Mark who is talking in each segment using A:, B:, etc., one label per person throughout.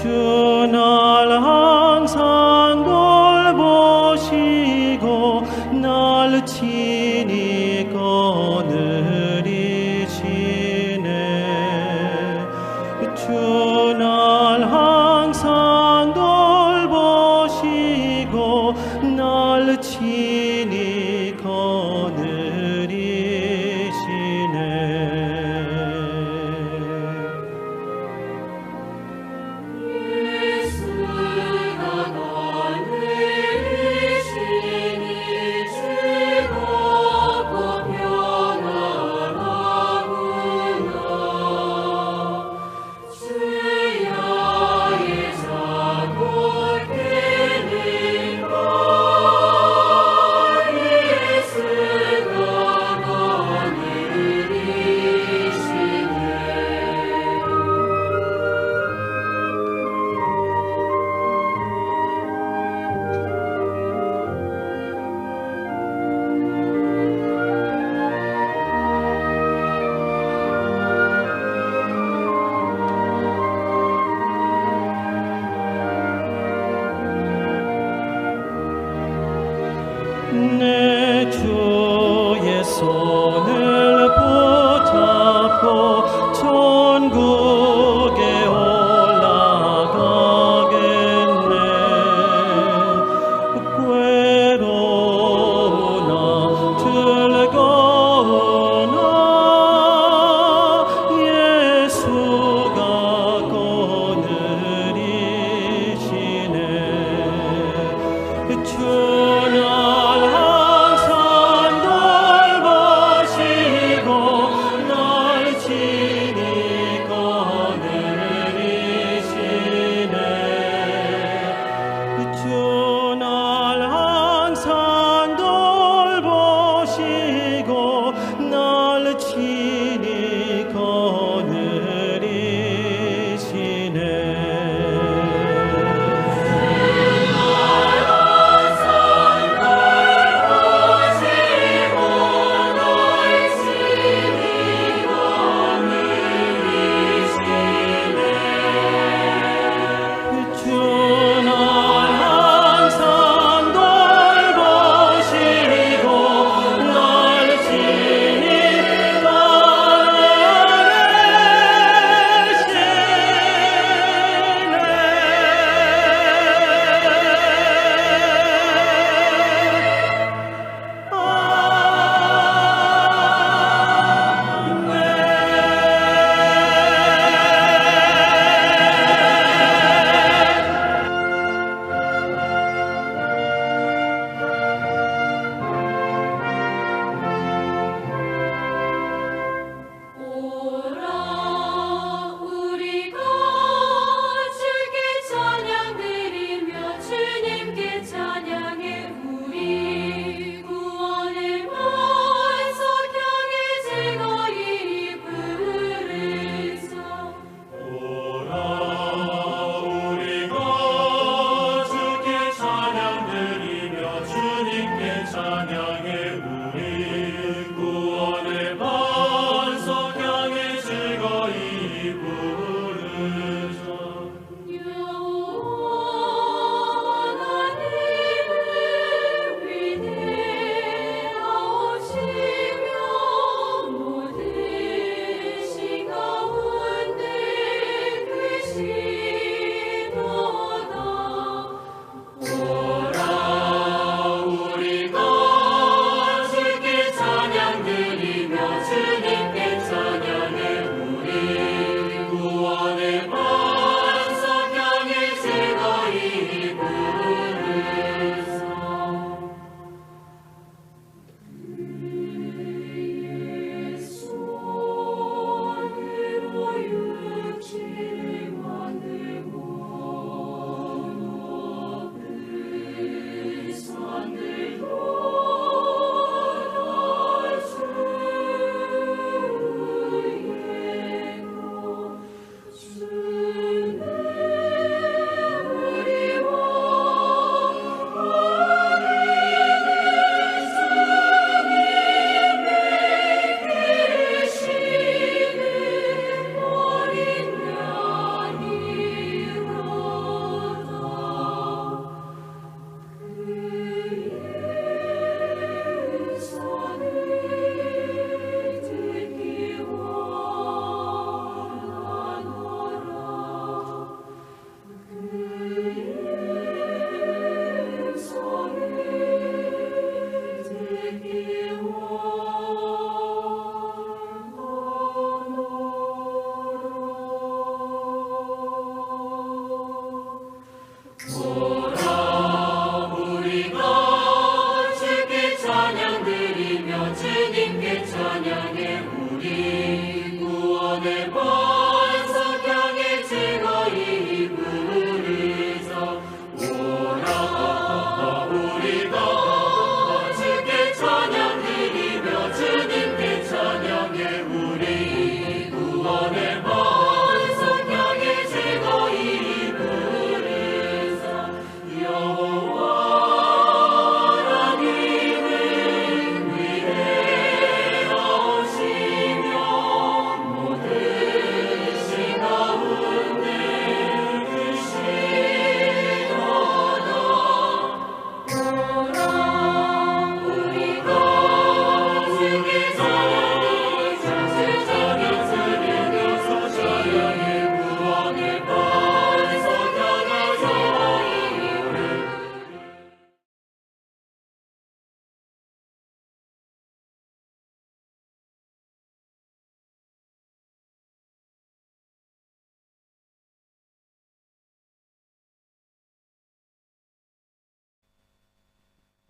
A: 주 날 항상 돌보시고 날 친히 거느리시네. 주 날 항상 돌보시고 날 친히 거느리시네.
B: 주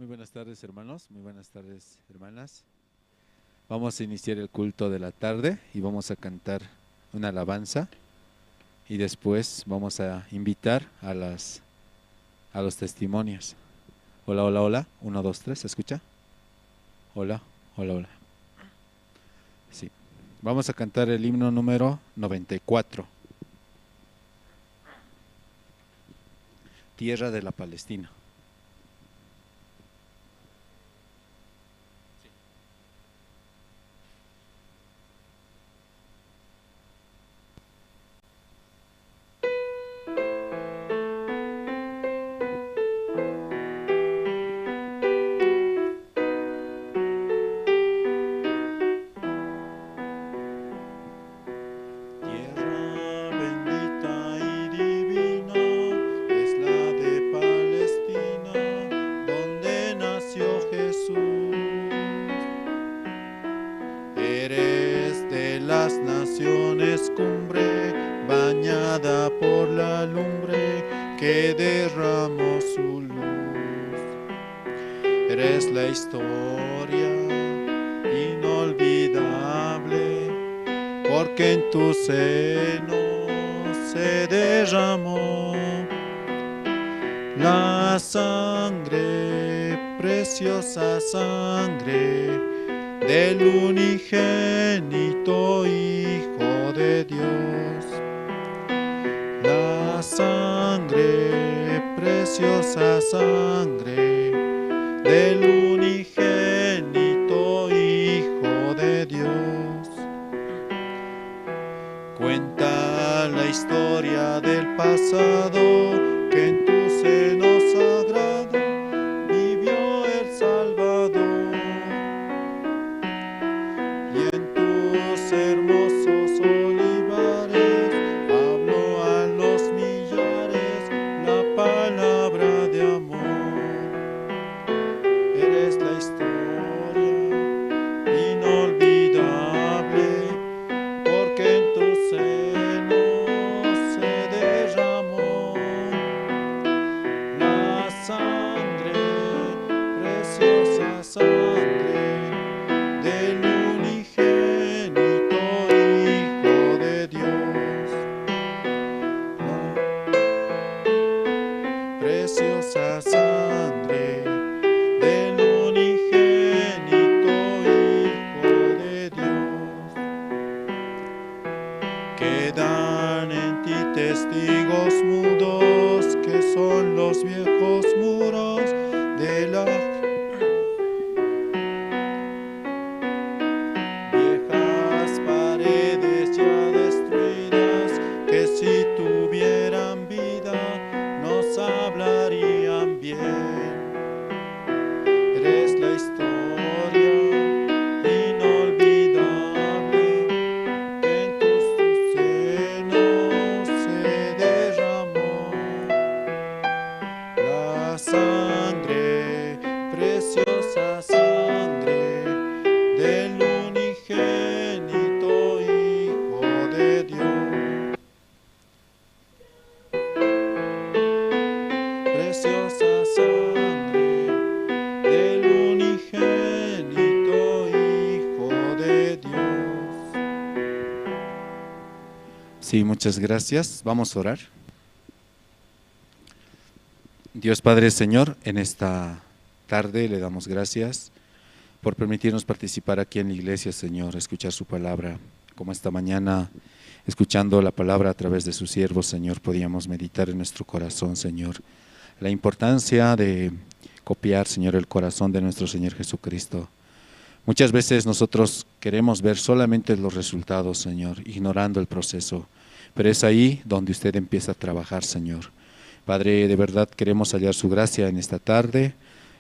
B: Muy buenas tardes, hermanos, muy buenas tardes, hermanas. Vamos a iniciar el culto de la tarde y vamos a cantar una alabanza y después vamos a invitar a los testimonios. Hola, hola, hola, 1, 2, 3, ¿se escucha? Hola, hola, hola. Sí, vamos a cantar el himno número 94. Tierra de la Palestina. Sí, muchas gracias. Vamos a orar. Dios Padre, Señor, en esta tarde le damos gracias por permitirnos participar aquí en la iglesia, Señor, escuchar su palabra. Como esta mañana, escuchando la palabra a través de sus siervos, Señor, podíamos meditar en nuestro corazón, Señor, la importancia de copiar, Señor, el corazón de nuestro Señor Jesucristo. Muchas veces nosotros queremos ver solamente los resultados, Señor, ignorando el proceso. Pero es ahí donde usted empieza a trabajar, Señor. Padre, de verdad queremos hallar su gracia en esta tarde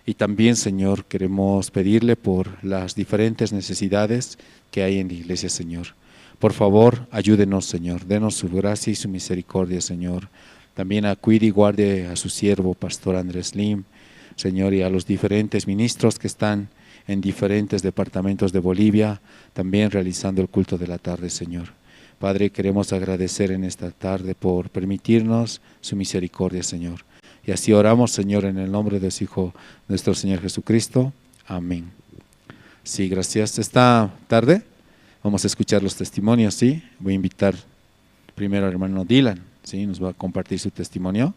B: y también, Señor, queremos pedirle por las diferentes necesidades que hay en la iglesia, Señor. Por favor, ayúdenos, Señor, denos su gracia y su misericordia, Señor. También cuide y guarde a su siervo, Pastor Andrés Lim, Señor, y a los diferentes ministros que están en diferentes departamentos de Bolivia, también realizando el culto de la tarde, Señor. Padre, queremos agradecer en esta tarde por permitirnos su misericordia, Señor. Y Y así oramos, Señor, en el nombre de su Hijo, nuestro Señor Jesucristo. Amén. Sí, gracias. Esta tarde vamos a escuchar los testimonios, ¿sí? Voy a invitar primero al hermano Dylan, ¿sí? Nos va a compartir su testimonio,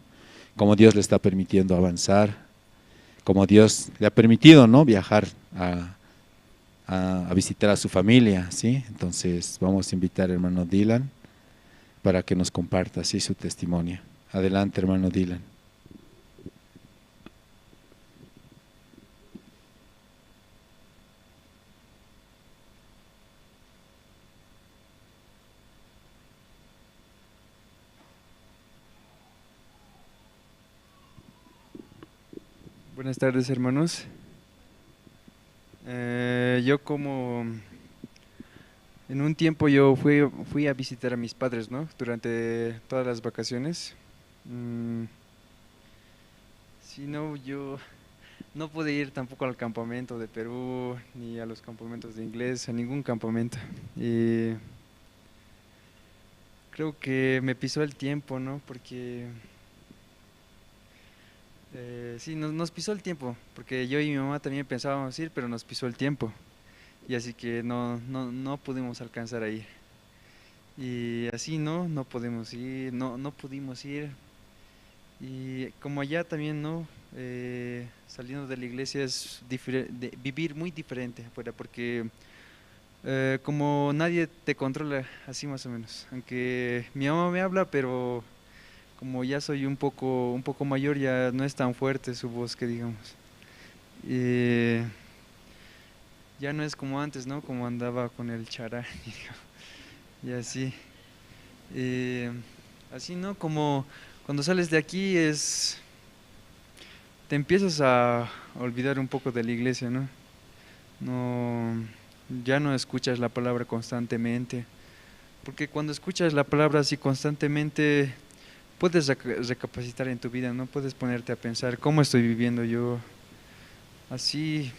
B: cómo Dios le está permitiendo avanzar, cómo Dios le ha permitido, ¿no?, viajar a visitar a su familia, ¿sí? Entonces vamos a invitar al hermano Dylan para que nos comparta, ¿sí?, su testimonio. Adelante, hermano Dylan.
C: Buenas tardes, hermanos. Yo como en un tiempo yo fui a visitar a mis padres, ¿no? Durante todas las vacaciones. Sí, no, yo no pude ir tampoco al campamento de Perú, ni a los campamentos de inglés, a ningún campamento. Y creo que me pisó el tiempo, ¿no? Porque sí, nos pisó el tiempo, porque yo y mi mamá también pensábamos ir, pero nos pisó el tiempo. Y así que no pudimos alcanzar a ir. Y así no podemos ir, no pudimos ir. Y como allá también, ¿no? Saliendo de la iglesia es vivir muy diferente afuera, porque como nadie te controla, así más o menos. Aunque mi mamá me habla, pero como ya soy un poco mayor, ya no es tan fuerte su voz, que digamos. Ya no es como antes, ¿no? Como andaba con el chará, y así. Así, ¿no? Como cuando sales de aquí te empiezas a olvidar un poco de la iglesia, ¿no? Ya no escuchas la palabra constantemente, porque cuando escuchas la palabra así constantemente, puedes recapacitar en tu vida, ¿no? Puedes ponerte a pensar, ¿cómo estoy viviendo yo? Así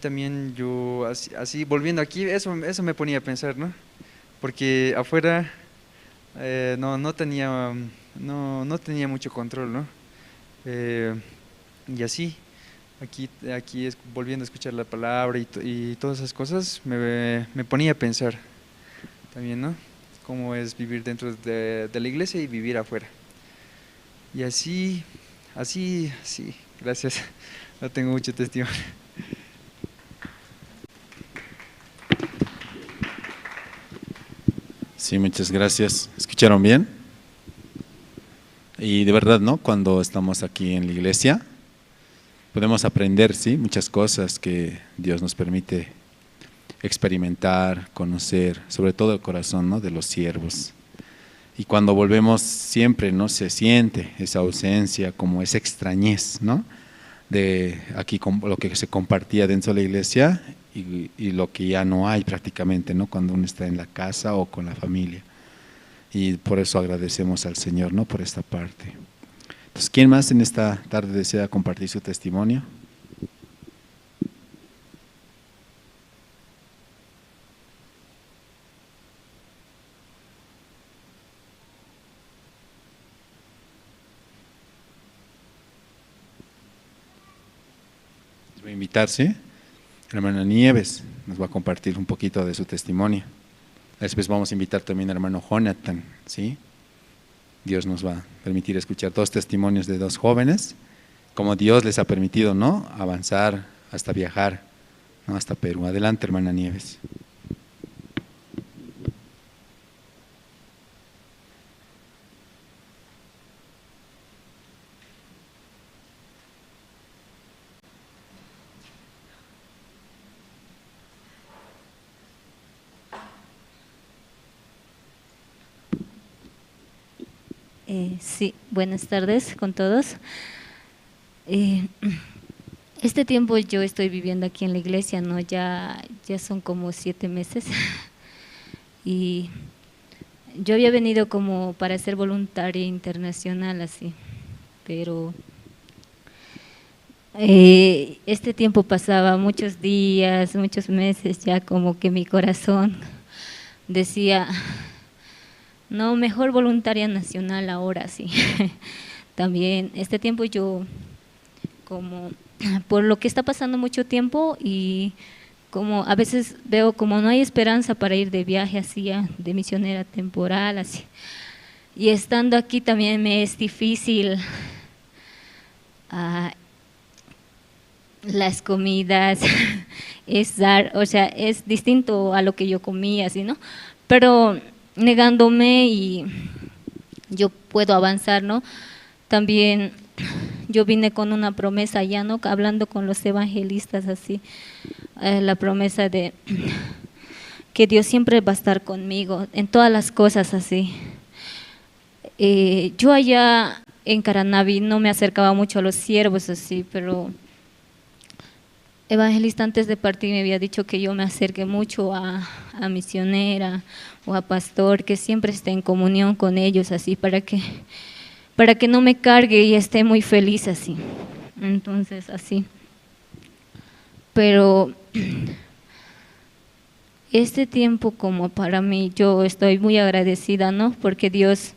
C: también yo, así volviendo aquí, eso me ponía a pensar, ¿no? Porque afuera no tenía mucho control, ¿no? Y así, aquí es, volviendo a escuchar la palabra y todas esas cosas, me ponía a pensar también, ¿no? Cómo es vivir dentro de la iglesia y vivir afuera. Y así, gracias. No tengo mucho testimonio.
B: Sí, muchas gracias. ¿Escucharon bien? Y de verdad, ¿no? Cuando estamos aquí en la iglesia, podemos aprender, ¿sí?, muchas cosas que Dios nos permite experimentar, conocer, sobre todo el corazón, ¿no?, de los siervos. Y cuando volvemos siempre, ¿no?, se siente esa ausencia, como esa extrañez, ¿no?, de aquí lo que se compartía dentro de la iglesia y lo que ya no hay prácticamente, ¿no?, cuando uno está en la casa o con la familia. Y por eso agradecemos al Señor, ¿no?, por esta parte. Entonces, ¿quién más en esta tarde desea compartir su testimonio? Les voy a invitar, ¿sí? La hermana Nieves nos va a compartir un poquito de su testimonio. Después vamos a invitar también al hermano Jonathan, ¿sí? Dios nos va a permitir escuchar dos testimonios de dos jóvenes, como Dios les ha permitido, ¿no?, avanzar hasta viajar, ¿no?, hasta Perú. Adelante, hermana Nieves.
D: Sí, buenas tardes con todos. Este tiempo yo estoy viviendo aquí en la iglesia, ¿no? Ya son como 7 meses y yo había venido como para ser voluntaria internacional, así, pero este tiempo pasaba muchos días, muchos meses, ya como que mi corazón decía, no, mejor voluntaria nacional ahora, sí. También este tiempo yo, como por lo que está pasando mucho tiempo y como a veces veo como no hay esperanza para ir de viaje así, de misionera temporal, así. Y estando aquí también me es difícil las comidas, es dar, o sea, es distinto a lo que yo comía, así, ¿no? Pero negándome y yo puedo avanzar, ¿no? También yo vine con una promesa ya, ¿no? Hablando con los evangelistas así, la promesa de que Dios siempre va a estar conmigo en todas las cosas así. Yo allá en Caranavi no me acercaba mucho a los siervos así, pero evangelista antes de partir me había dicho que yo me acerque mucho a misionera o a pastor, que siempre esté en comunión con ellos así, para que no me cargue y esté muy feliz así. Entonces así. Pero este tiempo como para mí, yo estoy muy agradecida, ¿no? Porque Dios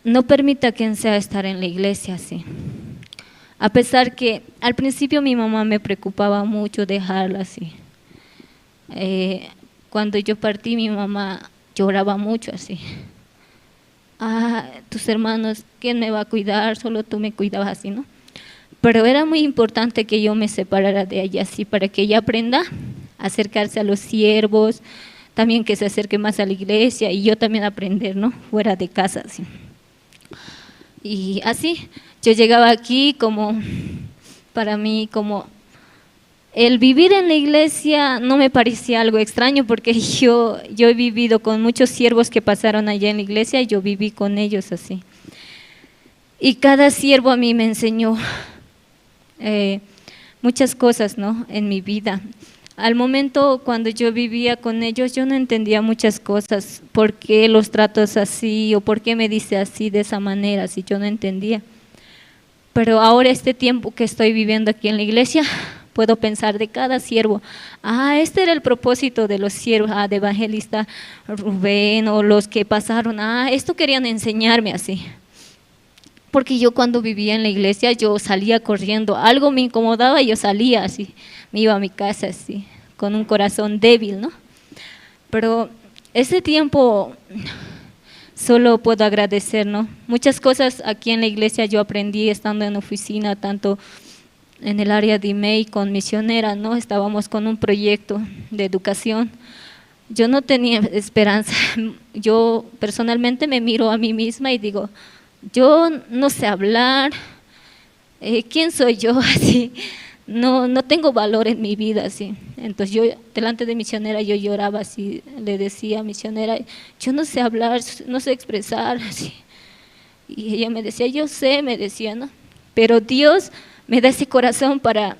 D: no permite a quien sea estar en la iglesia así. A pesar que al principio mi mamá me preocupaba mucho dejarla así. Cuando yo partí mi mamá lloraba mucho así. Tus hermanos, ¿quién me va a cuidar? Solo tú me cuidabas así, ¿no? Pero era muy importante que yo me separara de ella así, para que ella aprenda a acercarse a los siervos, también que se acerque más a la iglesia y yo también aprender, ¿no? Fuera de casa así. Y así, yo llegaba aquí como, para mí, como el vivir en la iglesia no me parecía algo extraño, porque yo he vivido con muchos siervos que pasaron allá en la iglesia y yo viví con ellos así. Y cada siervo a mí me enseñó muchas cosas, ¿no? En mi vida. Al momento cuando yo vivía con ellos, yo no entendía muchas cosas, por qué los tratos así o por qué me dice así de esa manera, así yo no entendía. Pero ahora este tiempo que estoy viviendo aquí en la iglesia, puedo pensar de cada siervo, este era el propósito de los siervos, de evangelista Rubén o los que pasaron, esto querían enseñarme así. Porque yo cuando vivía en la iglesia, yo salía corriendo, algo me incomodaba y yo salía así, me iba a mi casa así, con un corazón débil, ¿no? Pero ese tiempo solo puedo agradecer, ¿no? Muchas cosas aquí en la iglesia yo aprendí estando en oficina, tanto en el área de IMEI con misionera, ¿no? Estábamos con un proyecto de educación. Yo no tenía esperanza, yo personalmente me miro a mí misma y digo, yo no sé hablar, ¿quién soy yo? Así, no tengo valor en mi vida, así. Entonces yo delante de misionera yo lloraba así, le decía a misionera, yo no sé hablar, no sé expresar, así. Y ella me decía, yo sé, me decía, ¿no? Pero Dios me da ese corazón para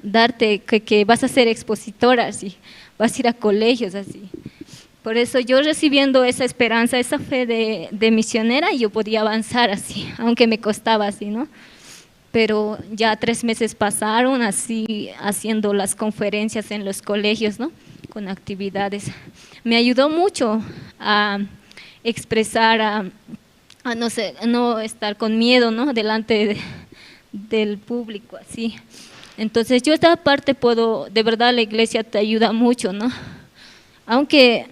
D: darte que vas a ser expositora, así, vas a ir a colegios, así. Por eso yo recibiendo esa esperanza, esa fe de misionera, yo podía avanzar así, aunque me costaba así, ¿no? Pero ya 3 meses pasaron así, haciendo las conferencias en los colegios, ¿no? Con actividades. Me ayudó mucho a expresar, a no sé, no estar con miedo, ¿no? Delante del público, así. Entonces yo esta parte puedo, de verdad la iglesia te ayuda mucho, ¿no? Aunque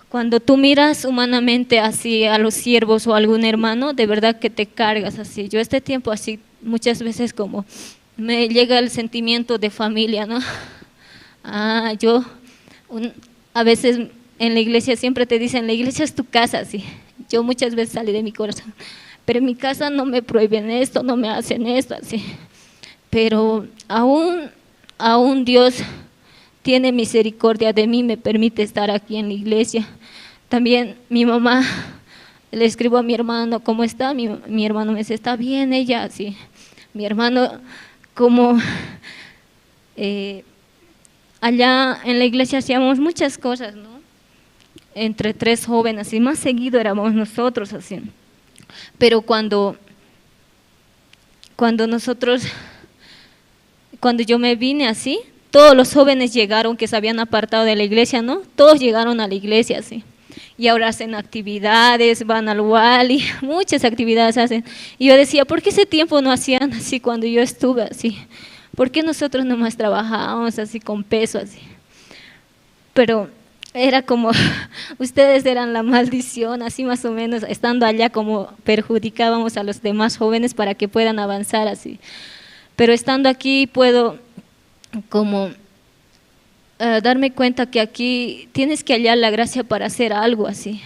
D: cuando tú miras humanamente así a los siervos o a algún hermano, de verdad que te cargas así. Yo este tiempo así, muchas veces como me llega el sentimiento de familia, ¿no? A veces en la iglesia siempre te dicen, la iglesia es tu casa, así. Yo muchas veces salí de mi corazón, pero en mi casa no me prohíben esto, no me hacen esto, así. Pero aún Dios tiene misericordia de mí, me permite estar aquí en la iglesia. También mi mamá, le escribo a mi hermano, ¿cómo está? Mi hermano me dice, está bien ella, así. Mi hermano, como allá en la iglesia hacíamos muchas cosas, ¿no? Entre 3 jóvenes, y más seguido éramos nosotros, así. Pero cuando yo me vine así, todos los jóvenes llegaron que se habían apartado de la iglesia, ¿no? Todos llegaron a la iglesia, así. y ahora hacen actividades, van al Wally, muchas actividades hacen. Y yo decía, ¿por qué ese tiempo no hacían así cuando yo estuve así? ¿Por qué nosotros nomás trabajábamos así con peso así? Pero era como, ustedes eran la maldición, así más o menos, estando allá como perjudicábamos a los demás jóvenes para que puedan avanzar así. Pero estando aquí puedo como darme cuenta que aquí tienes que hallar la gracia para hacer algo así.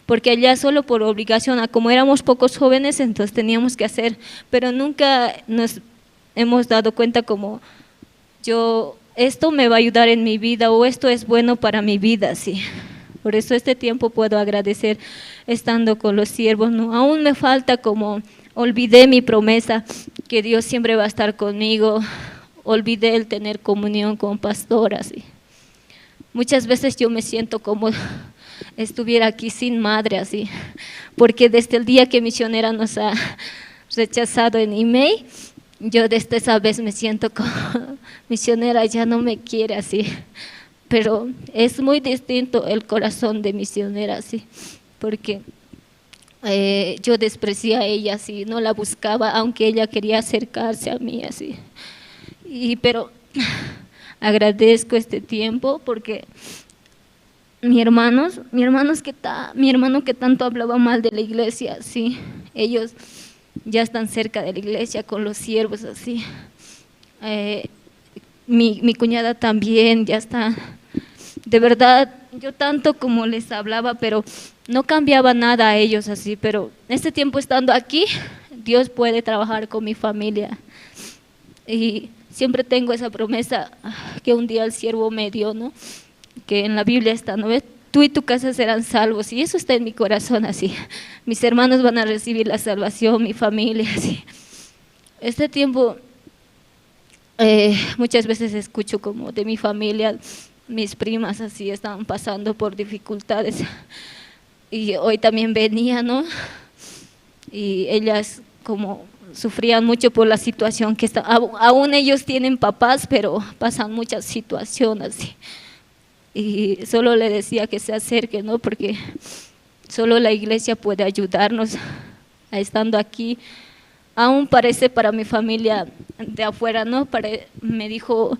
D: Porque allá solo por obligación, como éramos pocos jóvenes, entonces teníamos que hacer, pero nunca nos hemos dado cuenta como esto me va a ayudar en mi vida o esto es bueno para mi vida, sí. Por eso este tiempo puedo agradecer estando con los siervos, ¿no? Aún me falta como, olvidé mi promesa que Dios siempre va a estar conmigo, olvidé el tener comunión con pastoras, sí. Muchas veces yo me siento como estuviera aquí sin madre, así, porque desde el día que Misionera nos ha rechazado en email, yo desde esa vez me siento como Misionera ya no me quiere así, pero es muy distinto el corazón de Misionera así, porque yo desprecié a ella así, no la buscaba aunque ella quería acercarse a mí así, pero agradezco este tiempo porque mi hermano que tanto hablaba mal de la iglesia, sí, ellos ya están cerca de la iglesia con los siervos así. Mi cuñada también ya está. De verdad, yo tanto como les hablaba, pero no cambiaba nada a ellos así. Pero este tiempo estando aquí, Dios puede trabajar con mi familia. Y siempre tengo esa promesa que un día el siervo me dio, ¿no? Que en la Biblia está, ¿no ves? Tú y tu casa serán salvos, y eso está en mi corazón así. Mis hermanos van a recibir la salvación, mi familia, así. Este tiempo, muchas veces escucho como de mi familia, mis primas así estaban pasando por dificultades, y hoy también venía, ¿no? Y ellas como sufrían mucho por la situación que está, aún ellos tienen papás, pero pasan muchas situaciones así. Y solo le decía que se acerque, ¿no? Porque solo la iglesia puede ayudarnos a estando aquí. Aún parece para mi familia de afuera, ¿no? Me dijo,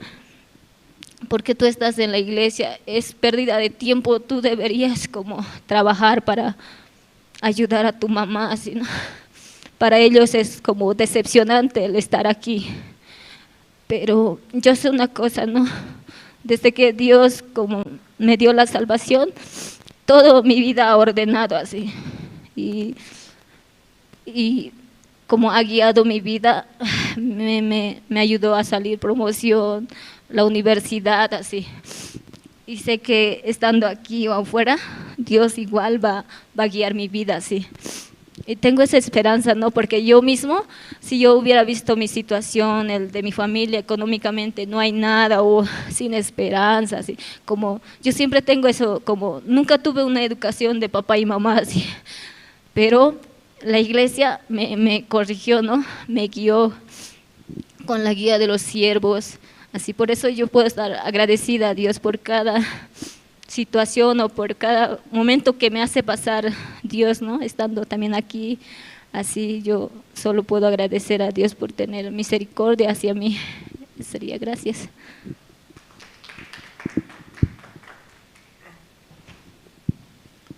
D: ¿por qué tú estás en la iglesia? Es pérdida de tiempo, tú deberías como trabajar para ayudar a tu mamá, así, ¿no? Para ellos es como decepcionante el estar aquí. Pero yo sé una cosa, ¿no? Desde que Dios como me dio la salvación, toda mi vida ha ordenado así. Y como ha guiado mi vida, me ayudó a salir promoción, la universidad, así. Y sé que estando aquí o afuera, Dios igual va a guiar mi vida, así. Y tengo esa esperanza, ¿no? Porque yo mismo, si yo hubiera visto mi situación, el de mi familia, económicamente no hay nada o sin esperanza, así, como yo siempre tengo eso, como nunca tuve una educación de papá y mamá, así, pero la iglesia me corrigió, ¿no? Me guió con la guía de los siervos, así, por eso yo puedo estar agradecida a Dios por cada situación o por cada momento que me hace pasar Dios, ¿no? Estando también aquí, así yo solo puedo agradecer a Dios por tener misericordia hacia mí. Sería gracias.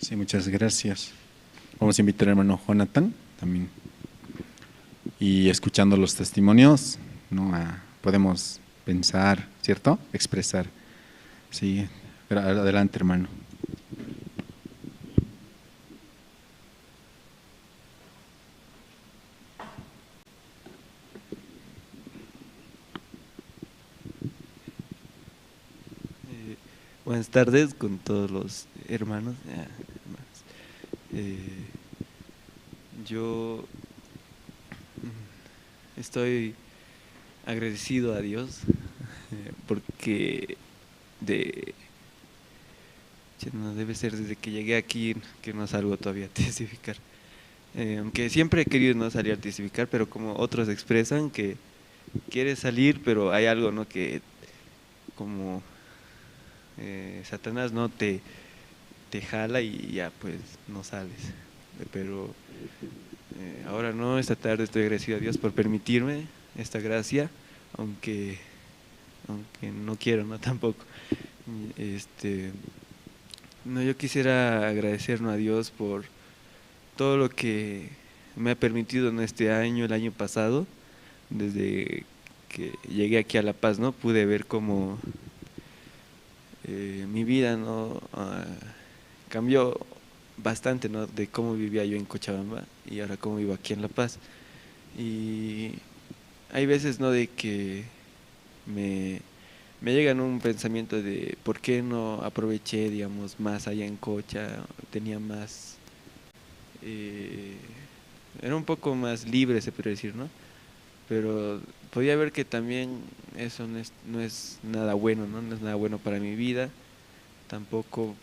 B: Sí, muchas gracias. Vamos a invitar al hermano Jonathan también. Y escuchando los testimonios, ¿no? Podemos pensar, ¿cierto? Expresar. Sí. Adelante, hermano.
E: Buenas tardes con todos los hermanos. Yo estoy agradecido a Dios porque no debe ser desde que llegué aquí que no salgo todavía a testificar. Aunque siempre he querido no salir a testificar, pero como otros expresan que quieres salir, pero hay algo, ¿no? Que como Satanás no te te jala y ya pues no sales. Pero ahora no, esta tarde estoy agradecido a Dios por permitirme esta gracia, aunque no quiero, no tampoco. No, yo quisiera agradecer, ¿no?, a Dios por todo lo que me ha permitido en este año, el año pasado, desde que llegué aquí a La Paz, ¿no? Pude ver cómo mi vida, ¿no?, cambió bastante, ¿no?, de cómo vivía yo en Cochabamba y ahora cómo vivo aquí en La Paz. Y hay veces, ¿no?, de que me llega, ¿no?, un pensamiento de por qué no aproveché, digamos, más allá en Cocha, tenía más, era un poco más libre, se puede decir, ¿no? Pero podía ver que también eso no es nada bueno, ¿no? No es nada bueno para mi vida, tampoco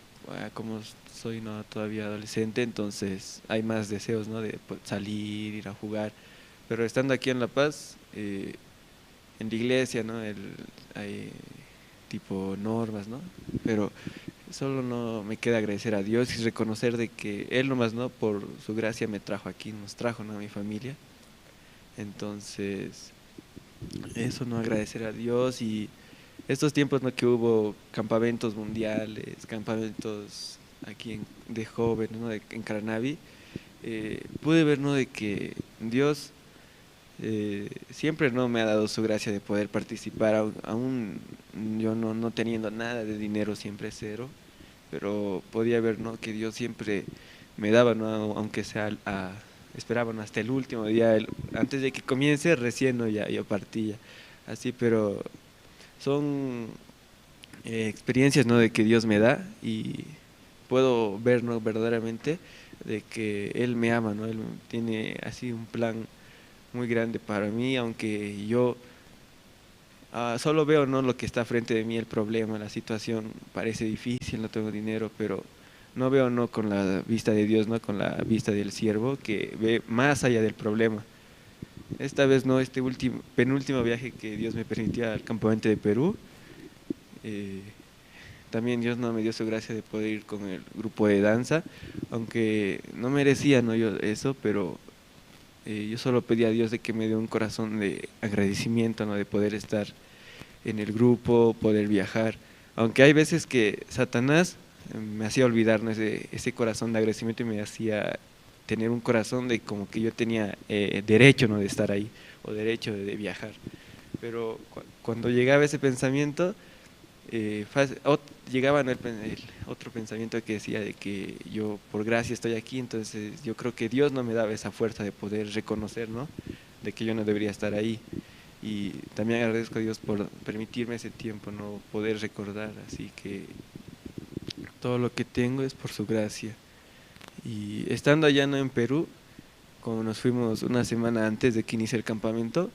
E: como soy, ¿no?, todavía adolescente, entonces hay más deseos, ¿no?, de salir, ir a jugar, pero estando aquí en La Paz, en la iglesia, ¿no?, hay tipo normas, ¿no? Pero solo no me queda agradecer a Dios y reconocer de que Él nomás, ¿no?, por su gracia me trajo aquí, nos trajo, ¿no?, a mi familia. Entonces, eso, ¿no?, agradecer a Dios. Y estos tiempos, ¿no?, que hubo campamentos mundiales, campamentos aquí de jóvenes, ¿no?, en Caranavi, pude ver, ¿no?, de que Dios siempre no me ha dado su gracia de poder participar, aún yo no teniendo nada de dinero, siempre cero, pero podía ver, ¿no?, que Dios siempre me daba, ¿no?, aunque sea esperaban hasta el último día, antes de que comience recién, ¿no?, ya yo partía, así. Pero son experiencias, ¿no?, de que Dios me da y puedo ver, ¿no?, verdaderamente de que Él me ama, ¿no?, Él tiene así un plan muy grande para mí, aunque yo solo veo, ¿no?, lo que está frente de mí, el problema, la situación parece difícil, no tengo dinero, pero no veo, ¿no?, con la vista de Dios, ¿no?, con la vista del siervo que ve más allá del problema. Esta vez, ¿no?, este penúltimo viaje que Dios me permitió al campamento de Perú, también Dios no me dio su gracia de poder ir con el grupo de danza, aunque no merecía, ¿no?, yo eso, pero yo solo pedí a Dios de que me dé un corazón de agradecimiento, ¿no?, de poder estar en el grupo, poder viajar. Aunque hay veces que Satanás me hacía olvidar, ¿no?, ese corazón de agradecimiento y me hacía tener un corazón de como que yo tenía derecho, ¿no?, de estar ahí o derecho de viajar. Pero cuando llegaba ese pensamiento, llegaba, ¿no?, el otro pensamiento que decía de que yo por gracia estoy aquí, entonces yo creo que Dios no me daba esa fuerza de poder reconocer, ¿no?, de que yo no debería estar ahí. Y también agradezco a Dios por permitirme ese tiempo, ¿no?, poder recordar, así que todo lo que tengo es por su gracia. Y estando allá, ¿no?, en Perú, como nos fuimos una semana antes de que inicie el campamento,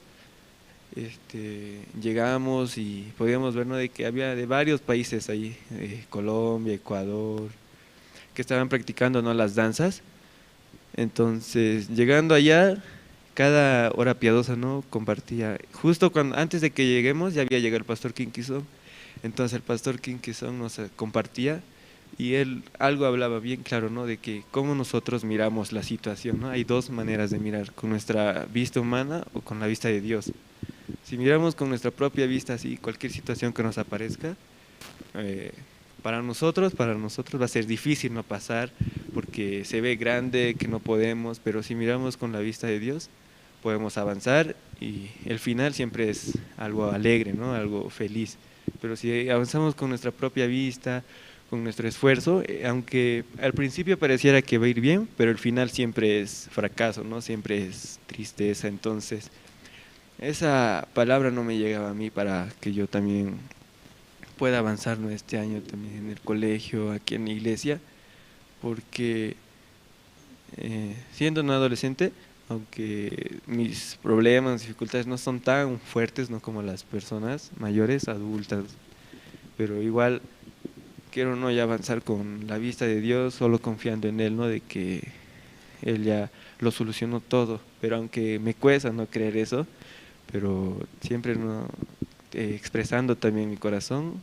E: llegamos y podíamos ver, ¿no?, de que había de varios países ahí, Colombia, Ecuador, que estaban practicando, ¿no?, las danzas. Entonces, llegando allá, cada hora piadosa, ¿no?, compartía. Justo antes de que lleguemos, ya había llegado el pastor Kinkison. Entonces el pastor Kinkison nos compartía y él algo hablaba bien claro, ¿no?, de que cómo nosotros miramos la situación, ¿no? Hay dos maneras de mirar, con nuestra vista humana o con la vista de Dios. Si miramos con nuestra propia vista, así, cualquier situación que nos aparezca, para nosotros va a ser difícil no pasar, porque se ve grande, que no podemos, pero si miramos con la vista de Dios, podemos avanzar y el final siempre es algo alegre, ¿no?, algo feliz. Pero si avanzamos con nuestra propia vista, con nuestro esfuerzo, aunque al principio pareciera que va a ir bien, pero el final siempre es fracaso, ¿no?, siempre es tristeza. Entonces, esa palabra no me llegaba a mí para que yo también pueda avanzar, ¿no?, este año también en el colegio, aquí en la iglesia, porque siendo un adolescente, aunque mis problemas, dificultades no son tan fuertes, ¿no?, como las personas mayores, adultas, pero igual quiero, ¿no?, ya avanzar con la vista de Dios, solo confiando en Él, ¿no?, de que Él ya lo solucionó todo. Pero aunque me cuesta no creer eso, pero siempre, ¿no?, expresando también mi corazón,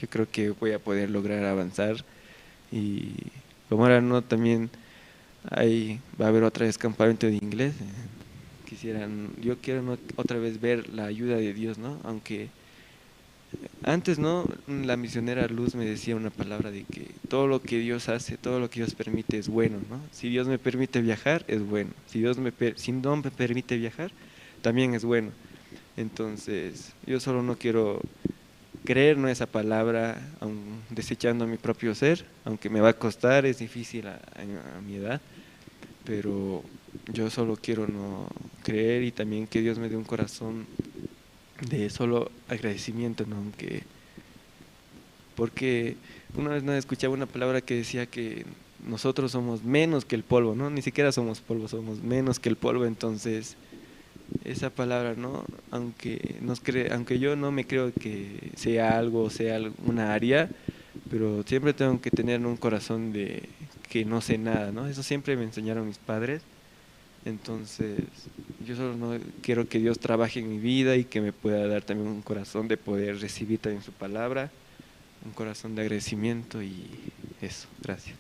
E: yo creo que voy a poder lograr avanzar. Y como ahora no, también va a haber otra vez campamento de inglés. Yo quiero otra vez ver la ayuda de Dios, ¿no? Aunque antes, ¿no? La misionera Luz me decía una palabra de que todo lo que Dios hace, todo lo que Dios permite es bueno, ¿no? Si Dios me permite viajar, es bueno. Si no me permite viajar, también es bueno. Entonces, yo solo no quiero creer, ¿no?, esa palabra, aun desechando mi propio ser, aunque me va a costar, es difícil a mi edad, pero yo solo quiero no creer, y también que Dios me dé un corazón de solo agradecimiento, ¿no? Porque una vez no escuchaba una palabra que decía que nosotros somos menos que el polvo, ¿no? Ni siquiera somos polvo, somos menos que el polvo. Entonces esa palabra, ¿no? Aunque yo no me creo que sea algo, sea una área, pero siempre tengo que tener un corazón de que no sé nada, ¿no? Eso siempre me enseñaron mis padres. Entonces yo solo no quiero que Dios trabaje en mi vida y que me pueda dar también un corazón de poder recibir también su palabra, un corazón de agradecimiento, y eso. Gracias.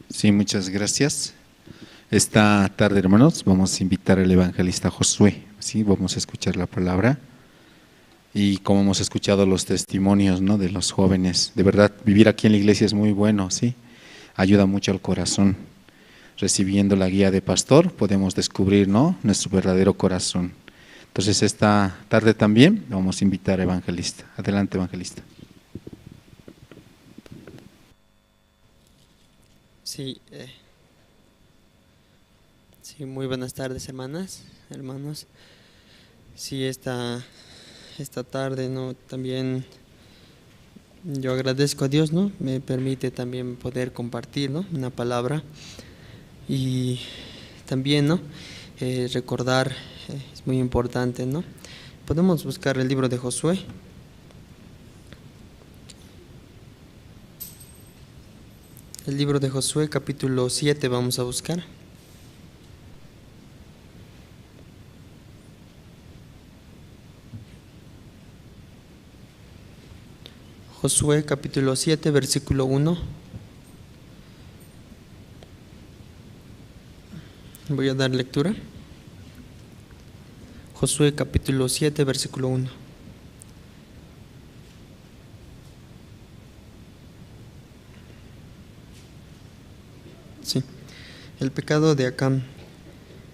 B: Sí, muchas gracias. Esta tarde, hermanos, vamos a invitar al evangelista Josué. Sí, vamos a escuchar la palabra. Y como hemos escuchado los testimonios, ¿no?, de los jóvenes, de verdad, vivir aquí en la iglesia es muy bueno, ¿sí? Ayuda mucho al corazón. Recibiendo la guía de pastor, podemos descubrir, ¿no?, nuestro verdadero corazón. Entonces, esta tarde también vamos a invitar a evangelista. Adelante, evangelista.
F: Sí, muy buenas tardes, hermanos. Sí, esta tarde, ¿no?, también yo agradezco a Dios, ¿no?, me permite también poder compartir, ¿no?, una palabra, y también, ¿no?, recordar, es muy importante, ¿no? Podemos buscar el libro de Josué. El libro de Josué, capítulo 7, vamos a buscar. Josué, capítulo 7, versículo 1. Voy a dar lectura. Josué, capítulo 7, versículo 1. Sí, el pecado de Acán.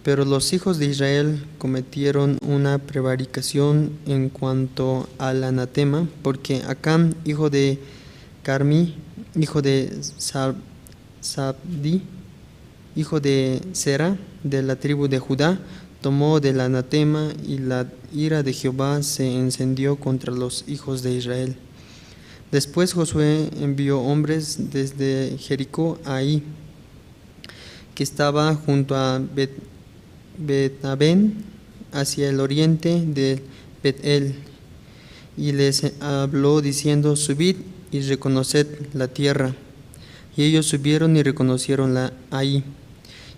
F: Pero los hijos de Israel cometieron una prevaricación en cuanto al anatema, porque Acán, hijo de Carmi, hijo de Sabdi, hijo de Sera, de la tribu de Judá, tomó del anatema, y la ira de Jehová se encendió contra los hijos de Israel. Después Josué envió hombres desde Jericó a Ai, que estaba junto a Bet-Aven, hacia el oriente de Bet-El, y les habló diciendo: subid y reconoced la tierra. Y ellos subieron y reconocieron la Ai.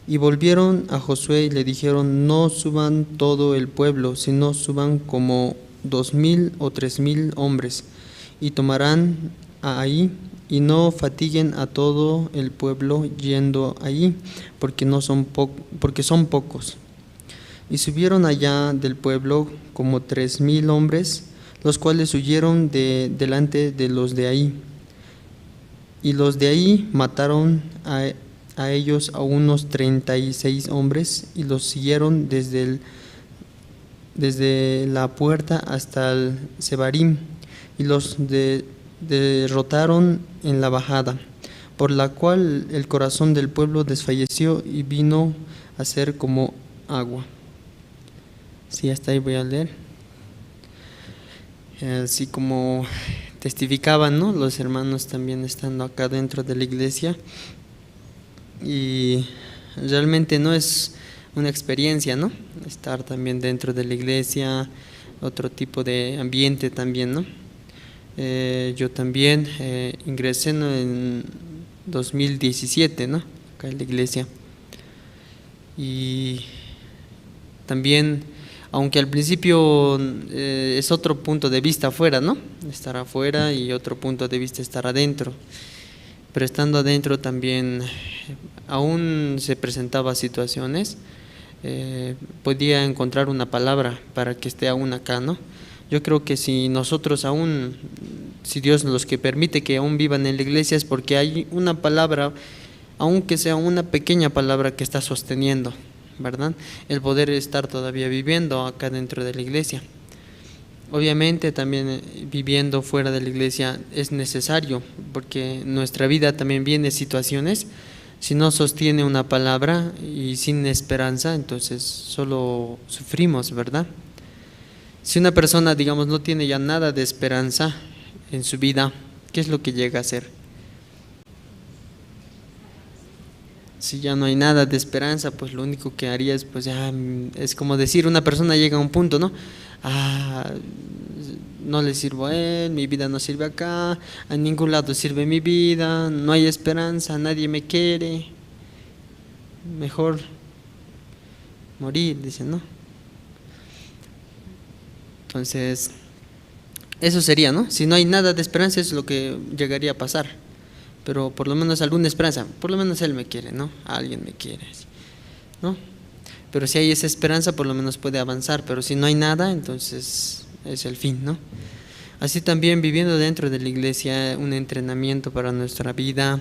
F: Y volvieron a Josué y le dijeron: no suban todo el pueblo, sino suban como 2,000 o 3,000 hombres, y tomarán a Ai, y no fatiguen a todo el pueblo yendo allí, porque son pocos. Y subieron allá del pueblo como 3,000 hombres, los cuales huyeron delante de los de Ai. Y los de Ai mataron a ellos a unos 36 hombres, y los siguieron desde la puerta hasta el Sebarim, y los derrotaron en la bajada, por la cual el corazón del pueblo desfalleció y vino a ser como agua. Sí, hasta ahí voy a leer. Así como testificaban, ¿no?, los hermanos también estando acá dentro de la iglesia, y realmente no es una experiencia, ¿no?, estar también dentro de la iglesia, otro tipo de ambiente también, ¿no? Yo también ingresé, ¿no?, en 2017, ¿no?, acá en la iglesia, y también aunque al principio es otro punto de vista afuera, ¿no? Estar afuera y otro punto de vista estar adentro. Pero estando adentro también aún se presentaba situaciones, podía encontrar una palabra para que esté aún acá, ¿no? Yo creo que si nosotros aún, si Dios los que permite que aún vivan en la iglesia es porque hay una palabra, aunque sea una pequeña palabra que está sosteniendo, ¿verdad? El poder estar todavía viviendo acá dentro de la iglesia. Obviamente también viviendo fuera de la iglesia es necesario, porque nuestra vida también viene situaciones, si no sostiene una palabra y sin esperanza, entonces solo sufrimos, ¿verdad? Si una persona, digamos, no tiene ya nada de esperanza en su vida, ¿qué es lo que llega a hacer? Si ya no hay nada de esperanza, pues lo único que haría es, pues ya, es como decir, una persona llega a un punto, ¿no? No le sirvo a él, mi vida no sirve acá, a ningún lado sirve mi vida, no hay esperanza, nadie me quiere, mejor morir, dicen, ¿no? Entonces, eso sería, ¿no? Si no hay nada de esperanza, eso es lo que llegaría a pasar. Pero por lo menos alguna esperanza, por lo menos él me quiere, ¿no? Alguien me quiere, ¿no? Pero si hay esa esperanza, por lo menos puede avanzar. Pero si no hay nada, entonces es el fin, ¿no? Así también viviendo dentro de la iglesia, un entrenamiento para nuestra vida.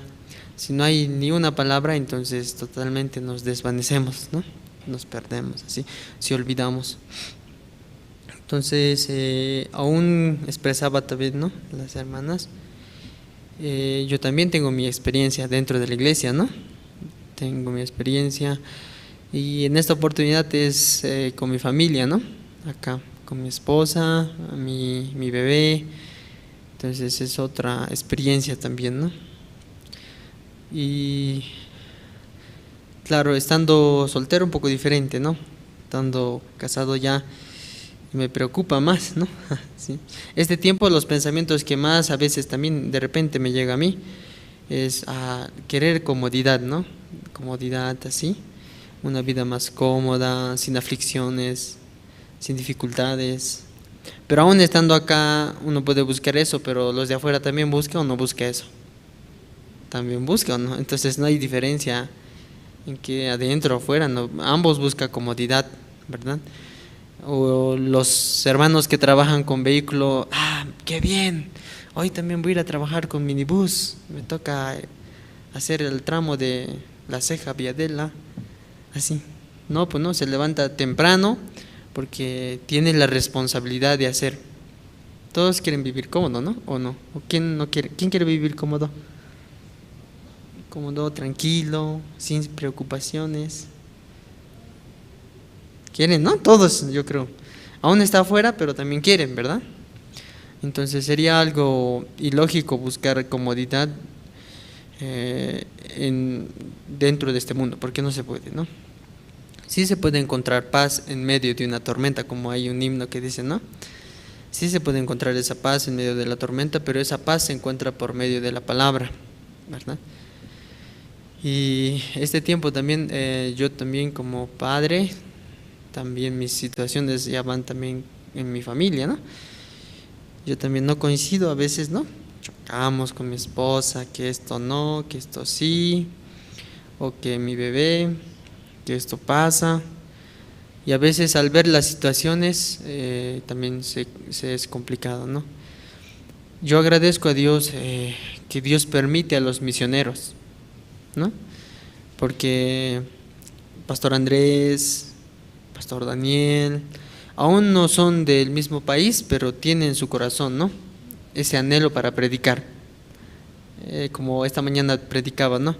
F: Si no hay ni una palabra, entonces totalmente nos desvanecemos, ¿no? Nos perdemos, así, si olvidamos. Entonces, aún expresaba también, ¿no? Las hermanas, yo también tengo mi experiencia dentro de la iglesia, ¿no? Tengo mi experiencia y en esta oportunidad es con mi familia, ¿no? Acá, con mi esposa, mi bebé, entonces es otra experiencia también, ¿no? Y claro, estando soltero un poco diferente, ¿no? Estando casado ya me preocupa más, ¿no? Sí. Este tiempo los pensamientos que más a veces también de repente me llega a mí es a querer comodidad, ¿no? Comodidad así, una vida más cómoda, sin aflicciones, sin dificultades. Pero aún estando acá uno puede buscar eso, pero los de afuera también buscan o no busca eso. También buscan, ¿no? Entonces no hay diferencia en que adentro o afuera, ¿no? Ambos buscan comodidad, ¿verdad? O los hermanos que trabajan con vehículo, qué bien, hoy también voy a ir a trabajar con minibús, me toca hacer el tramo de La Ceja, Viadela, así. No, pues no, se levanta temprano porque tiene la responsabilidad de hacer. Todos quieren vivir cómodo, ¿no? ¿O no? ¿O quién no quiere? ¿Quién quiere vivir cómodo? Cómodo, tranquilo, sin preocupaciones. Quieren, ¿no? Todos, yo creo. Aún está afuera, pero también quieren, ¿verdad? Entonces sería algo ilógico buscar comodidad dentro de este mundo, porque no se puede, ¿no? Sí se puede encontrar paz en medio de una tormenta, como hay un himno que dice, ¿no? Sí se puede encontrar esa paz en medio de la tormenta, pero esa paz se encuentra por medio de la palabra, ¿verdad? Y este tiempo también, yo también como padre, también mis situaciones ya van también en mi familia, ¿no? Yo también no coincido a veces, ¿no? Chocamos con mi esposa, que esto no, que esto sí, o que mi bebé, que esto pasa. Y a veces al ver las situaciones también se es complicado, ¿no? Yo agradezco a Dios que Dios permite a los misioneros, ¿no? Porque Pastor Andrés, Pastor Daniel, aún no son del mismo país, pero tienen en su corazón, ¿no? Ese anhelo para predicar. Como esta mañana predicaba, ¿no?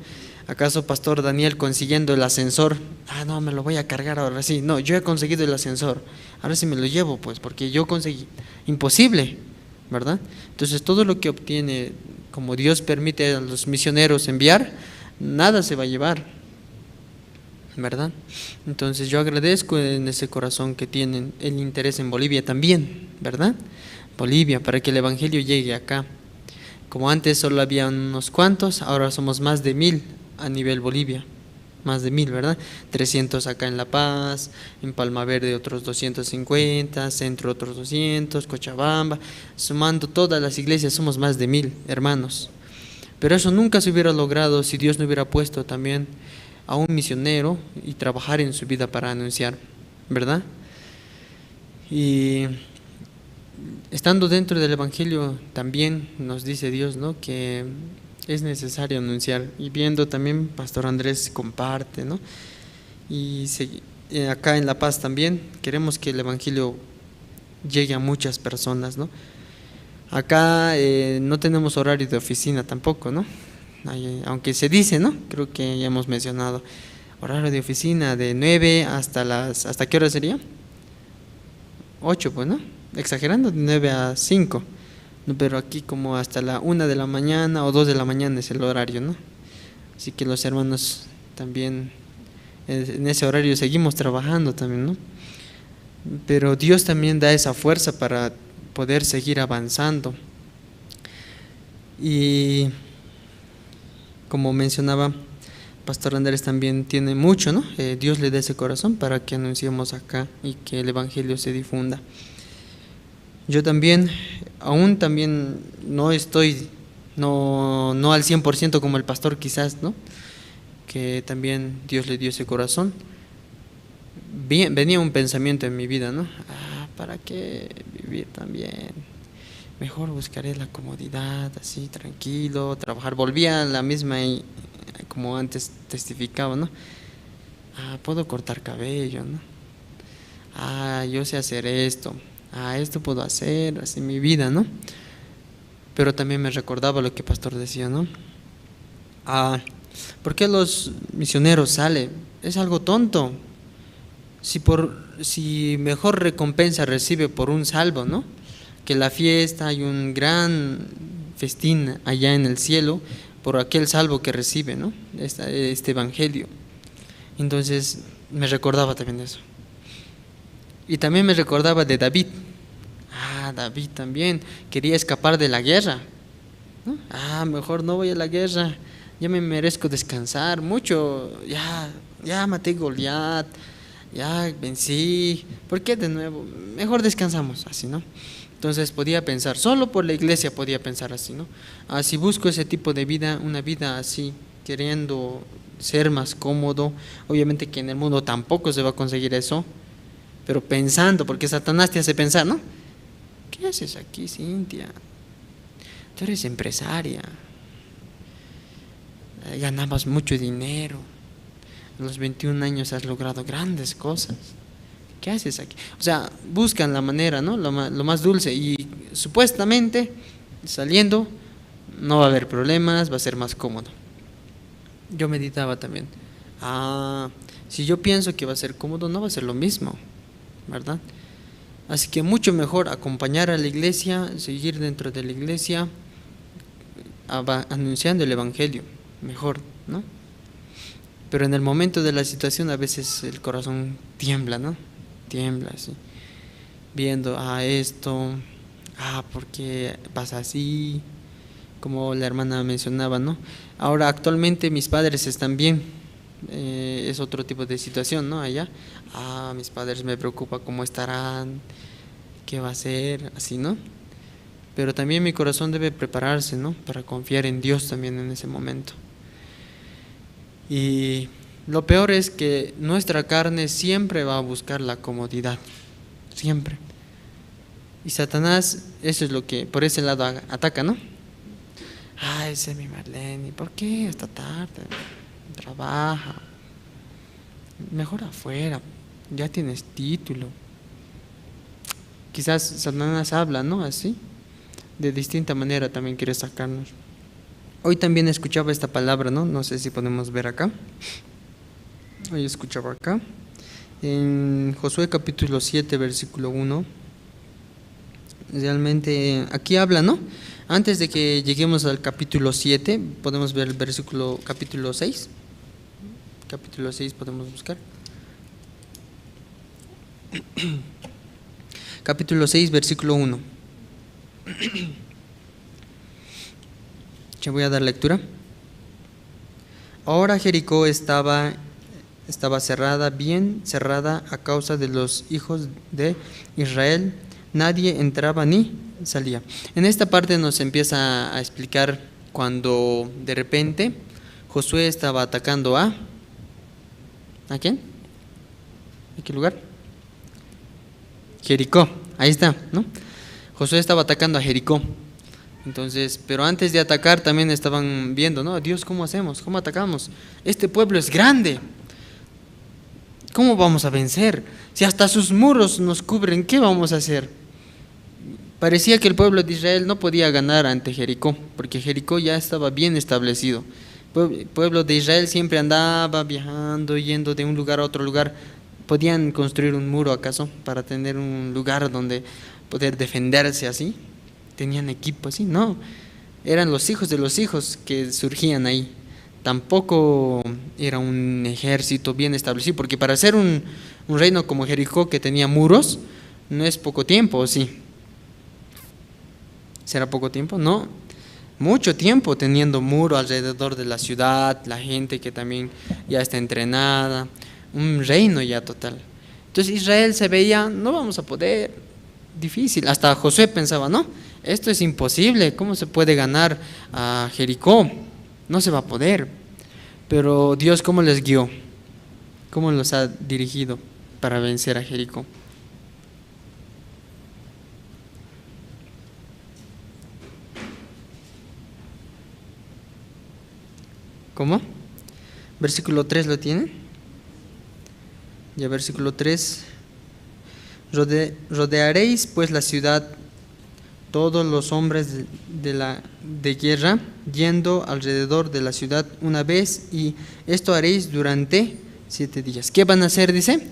F: ¿Acaso Pastor Daniel consiguiendo el ascensor? No, me lo voy a cargar ahora sí. No, yo he conseguido el ascensor. Ahora sí me lo llevo, pues, porque yo conseguí. Imposible, ¿verdad? Entonces todo lo que obtiene, como Dios permite a los misioneros enviar, nada se va a llevar, ¿verdad? Entonces yo agradezco en ese corazón que tienen el interés en Bolivia también, ¿verdad? Bolivia, para que el evangelio llegue acá. Como antes solo había unos cuantos, ahora somos más de 1000 a nivel Bolivia, más de 1000, ¿verdad? 300 acá en La Paz, en Palma Verde otros 250, Centro otros 200, Cochabamba, sumando todas las iglesias somos más de 1000 hermanos. Pero eso nunca se hubiera logrado si Dios no hubiera puesto también a un misionero y trabajar en su vida para anunciar, ¿verdad? Y estando dentro del Evangelio también nos dice Dios, ¿no?, que es necesario anunciar. Y viendo también, Pastor Andrés comparte, ¿no? Y acá en La Paz también queremos que el Evangelio llegue a muchas personas, ¿no? Acá no tenemos horario de oficina tampoco, ¿no? Aunque se dice, ¿no? Creo que ya hemos mencionado, horario de oficina de 9 ¿hasta qué hora sería? 8, pues, ¿no? Exagerando, de 9 a 5. No, pero aquí como hasta la 1 de la mañana o 2 de la mañana es el horario, ¿no? Así que los hermanos también en ese horario seguimos trabajando también, ¿no? Pero Dios también da esa fuerza para poder seguir avanzando. Y como mencionaba Pastor Andrés, también tiene mucho, ¿no? Dios le da ese corazón para que anunciemos acá y que el Evangelio se difunda. Yo también, aún también no estoy, no al 100% como el pastor quizás, ¿no? Que también Dios le dio ese corazón. Venía un pensamiento en mi vida, ¿no? ¿Para qué vivir también? Mejor buscaré la comodidad, así, tranquilo, trabajar. Volvía a la misma, como antes testificaba, ¿no? Puedo cortar cabello, ¿no? Yo sé hacer esto. Esto puedo hacer, así mi vida, ¿no? Pero también me recordaba lo que el pastor decía, ¿no? ¿Por qué los misioneros salen? Es algo tonto. Si mejor recompensa recibe por un salvo, ¿no? Que la fiesta, hay un gran festín allá en el cielo por aquel salvo que recibe, ¿no? Este evangelio. Entonces me recordaba también eso. Y también me recordaba de David. David también quería escapar de la guerra, ¿no? Mejor no voy a la guerra, ya me merezco descansar mucho, ya maté Goliat, ya vencí, ¿por qué de nuevo? Mejor descansamos, así, ¿no? Entonces podía pensar, solo por la iglesia podía pensar así, ¿no? Si busco ese tipo de vida, una vida así, queriendo ser más cómodo, obviamente que en el mundo tampoco se va a conseguir eso, pero pensando, porque Satanás te hace pensar, ¿no? ¿Qué haces aquí, Cintia? Tú eres empresaria, ganabas mucho dinero, a los 21 años has logrado grandes cosas. ¿Qué haces aquí? O sea, buscan la manera, ¿no? Lo más dulce, y supuestamente saliendo no va a haber problemas, va a ser más cómodo. Yo meditaba también, si yo pienso que va a ser cómodo, no va a ser lo mismo, ¿verdad? Así que mucho mejor acompañar a la iglesia, seguir dentro de la iglesia, anunciando el Evangelio, mejor, ¿no? Pero en el momento de la situación a veces el corazón tiembla, ¿no? Tiembla así, viendo esto, ¿por qué pasa así? Como la hermana mencionaba, ¿no? Ahora actualmente mis padres están bien, es otro tipo de situación, ¿no? Allá, mis padres me preocupa cómo estarán, qué va a ser, así, ¿no? Pero también mi corazón debe prepararse, ¿no? Para confiar en Dios también en ese momento. Y lo peor es que nuestra carne siempre va a buscar la comodidad, siempre. Y Satanás, eso es lo que por ese lado ataca, ¿no? Ese es mi Marlene, ¿por qué hasta tarde? Trabaja, mejor afuera, ya tienes título. Quizás Satanás habla, ¿no? Así, de distinta manera también quiere sacarnos. Hoy también escuchaba esta palabra, ¿no? No sé si podemos ver acá. Hoy escuchaba acá, en Josué capítulo 7, versículo 1. Realmente aquí habla, ¿no? Antes de que lleguemos al capítulo 7, podemos ver el capítulo 6. Capítulo 6 podemos buscar. Capítulo 6, versículo 1. Ya voy a dar lectura. Ahora Jericó estaba estaba cerrada, bien cerrada a causa de los hijos de Israel. Nadie entraba ni salía. En esta parte nos empieza a explicar cuando de repente Josué estaba atacando ¿a quién? ¿A qué lugar? Jericó, ahí está, ¿no? Josué estaba atacando a Jericó. Entonces, pero antes de atacar también estaban viendo, ¿no? Dios, ¿cómo hacemos? ¿Cómo atacamos? Este pueblo es grande. ¿Cómo vamos a vencer? Si hasta sus muros nos cubren, ¿qué vamos a hacer? Parecía que el pueblo de Israel no podía ganar ante Jericó, porque Jericó ya estaba bien establecido. El pueblo de Israel siempre andaba viajando, yendo de un lugar a otro lugar. ¿Podían construir un muro acaso para tener un lugar donde poder defenderse así? ¿Tenían equipo así? No, eran los hijos de los hijos que surgían ahí. Tampoco era un ejército bien establecido, porque para ser un reino como Jericó que tenía muros, no es poco tiempo, ¿o sí? ¿Será poco tiempo? No, mucho tiempo teniendo muro alrededor de la ciudad, la gente que también ya está entrenada, un reino ya total. Entonces Israel se veía, no vamos a poder, difícil. Hasta Josué pensaba, no, esto es imposible, ¿cómo se puede ganar a Jericó? No se va a poder. Pero Dios, ¿cómo les guió? ¿Cómo los ha dirigido para vencer a Jericó? ¿Cómo? Versículo 3 lo tienen. Ya versículo 3. Rodearéis pues la ciudad, todos los hombres de guerra, yendo alrededor de la ciudad una vez, y esto haréis durante 7 días. ¿Qué van a hacer? Dice,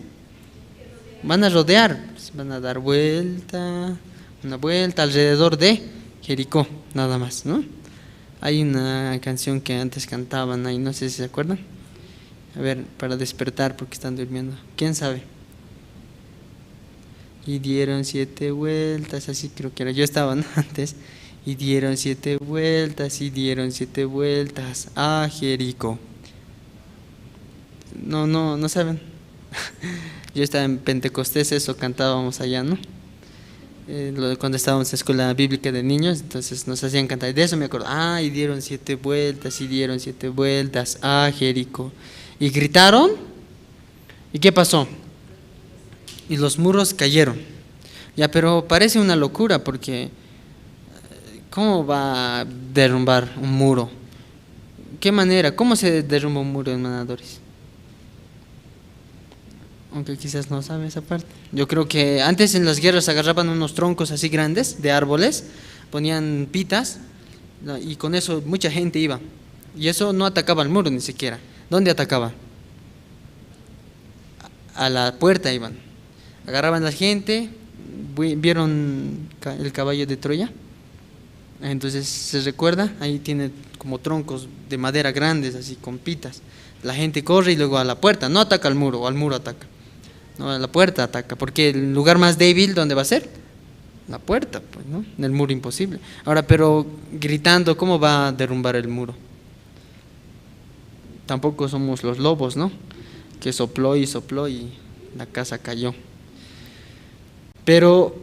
F: van a rodear, van a dar una vuelta alrededor de Jericó, nada más, ¿no? Hay una canción que antes cantaban ahí, no sé si se acuerdan. A ver, para despertar porque están durmiendo. ¿Quién sabe? Y dieron 7 vueltas, así creo que era. Yo estaba, ¿no? Antes. Y dieron 7 vueltas, y dieron 7 vueltas a Jericó. No saben. Yo estaba en Pentecostés, eso cantábamos allá, ¿no? Cuando estábamos en la escuela bíblica de niños, entonces nos hacían cantar. De eso me acuerdo. Y dieron 7 vueltas, y dieron 7 vueltas a Jericó. Y gritaron. ¿Y qué pasó? Y los muros cayeron. Ya, pero parece una locura porque ¿cómo va a derrumbar un muro? ¿Qué manera? ¿Cómo se derrumba un muro, hermanadores? Aunque quizás no sabe esa parte. Yo creo que antes en las guerras agarraban unos troncos así grandes de árboles, ponían pitas, ¿no? Y con eso mucha gente iba. Y eso no atacaba al muro ni siquiera. ¿Dónde atacaba? A la puerta iban. Agarraban a la gente. ¿Vieron el caballo de Troya? Entonces se recuerda, ahí tiene como troncos de madera grandes, así con pitas. La gente corre y luego a la puerta, no ataca al muro, o al muro ataca. No, a la puerta ataca, porque el lugar más débil, ¿dónde va a ser? La puerta, pues, ¿no? En el muro imposible. Ahora, pero gritando, ¿cómo va a derrumbar el muro? Tampoco somos los lobos, ¿no? Que sopló y la casa cayó. Pero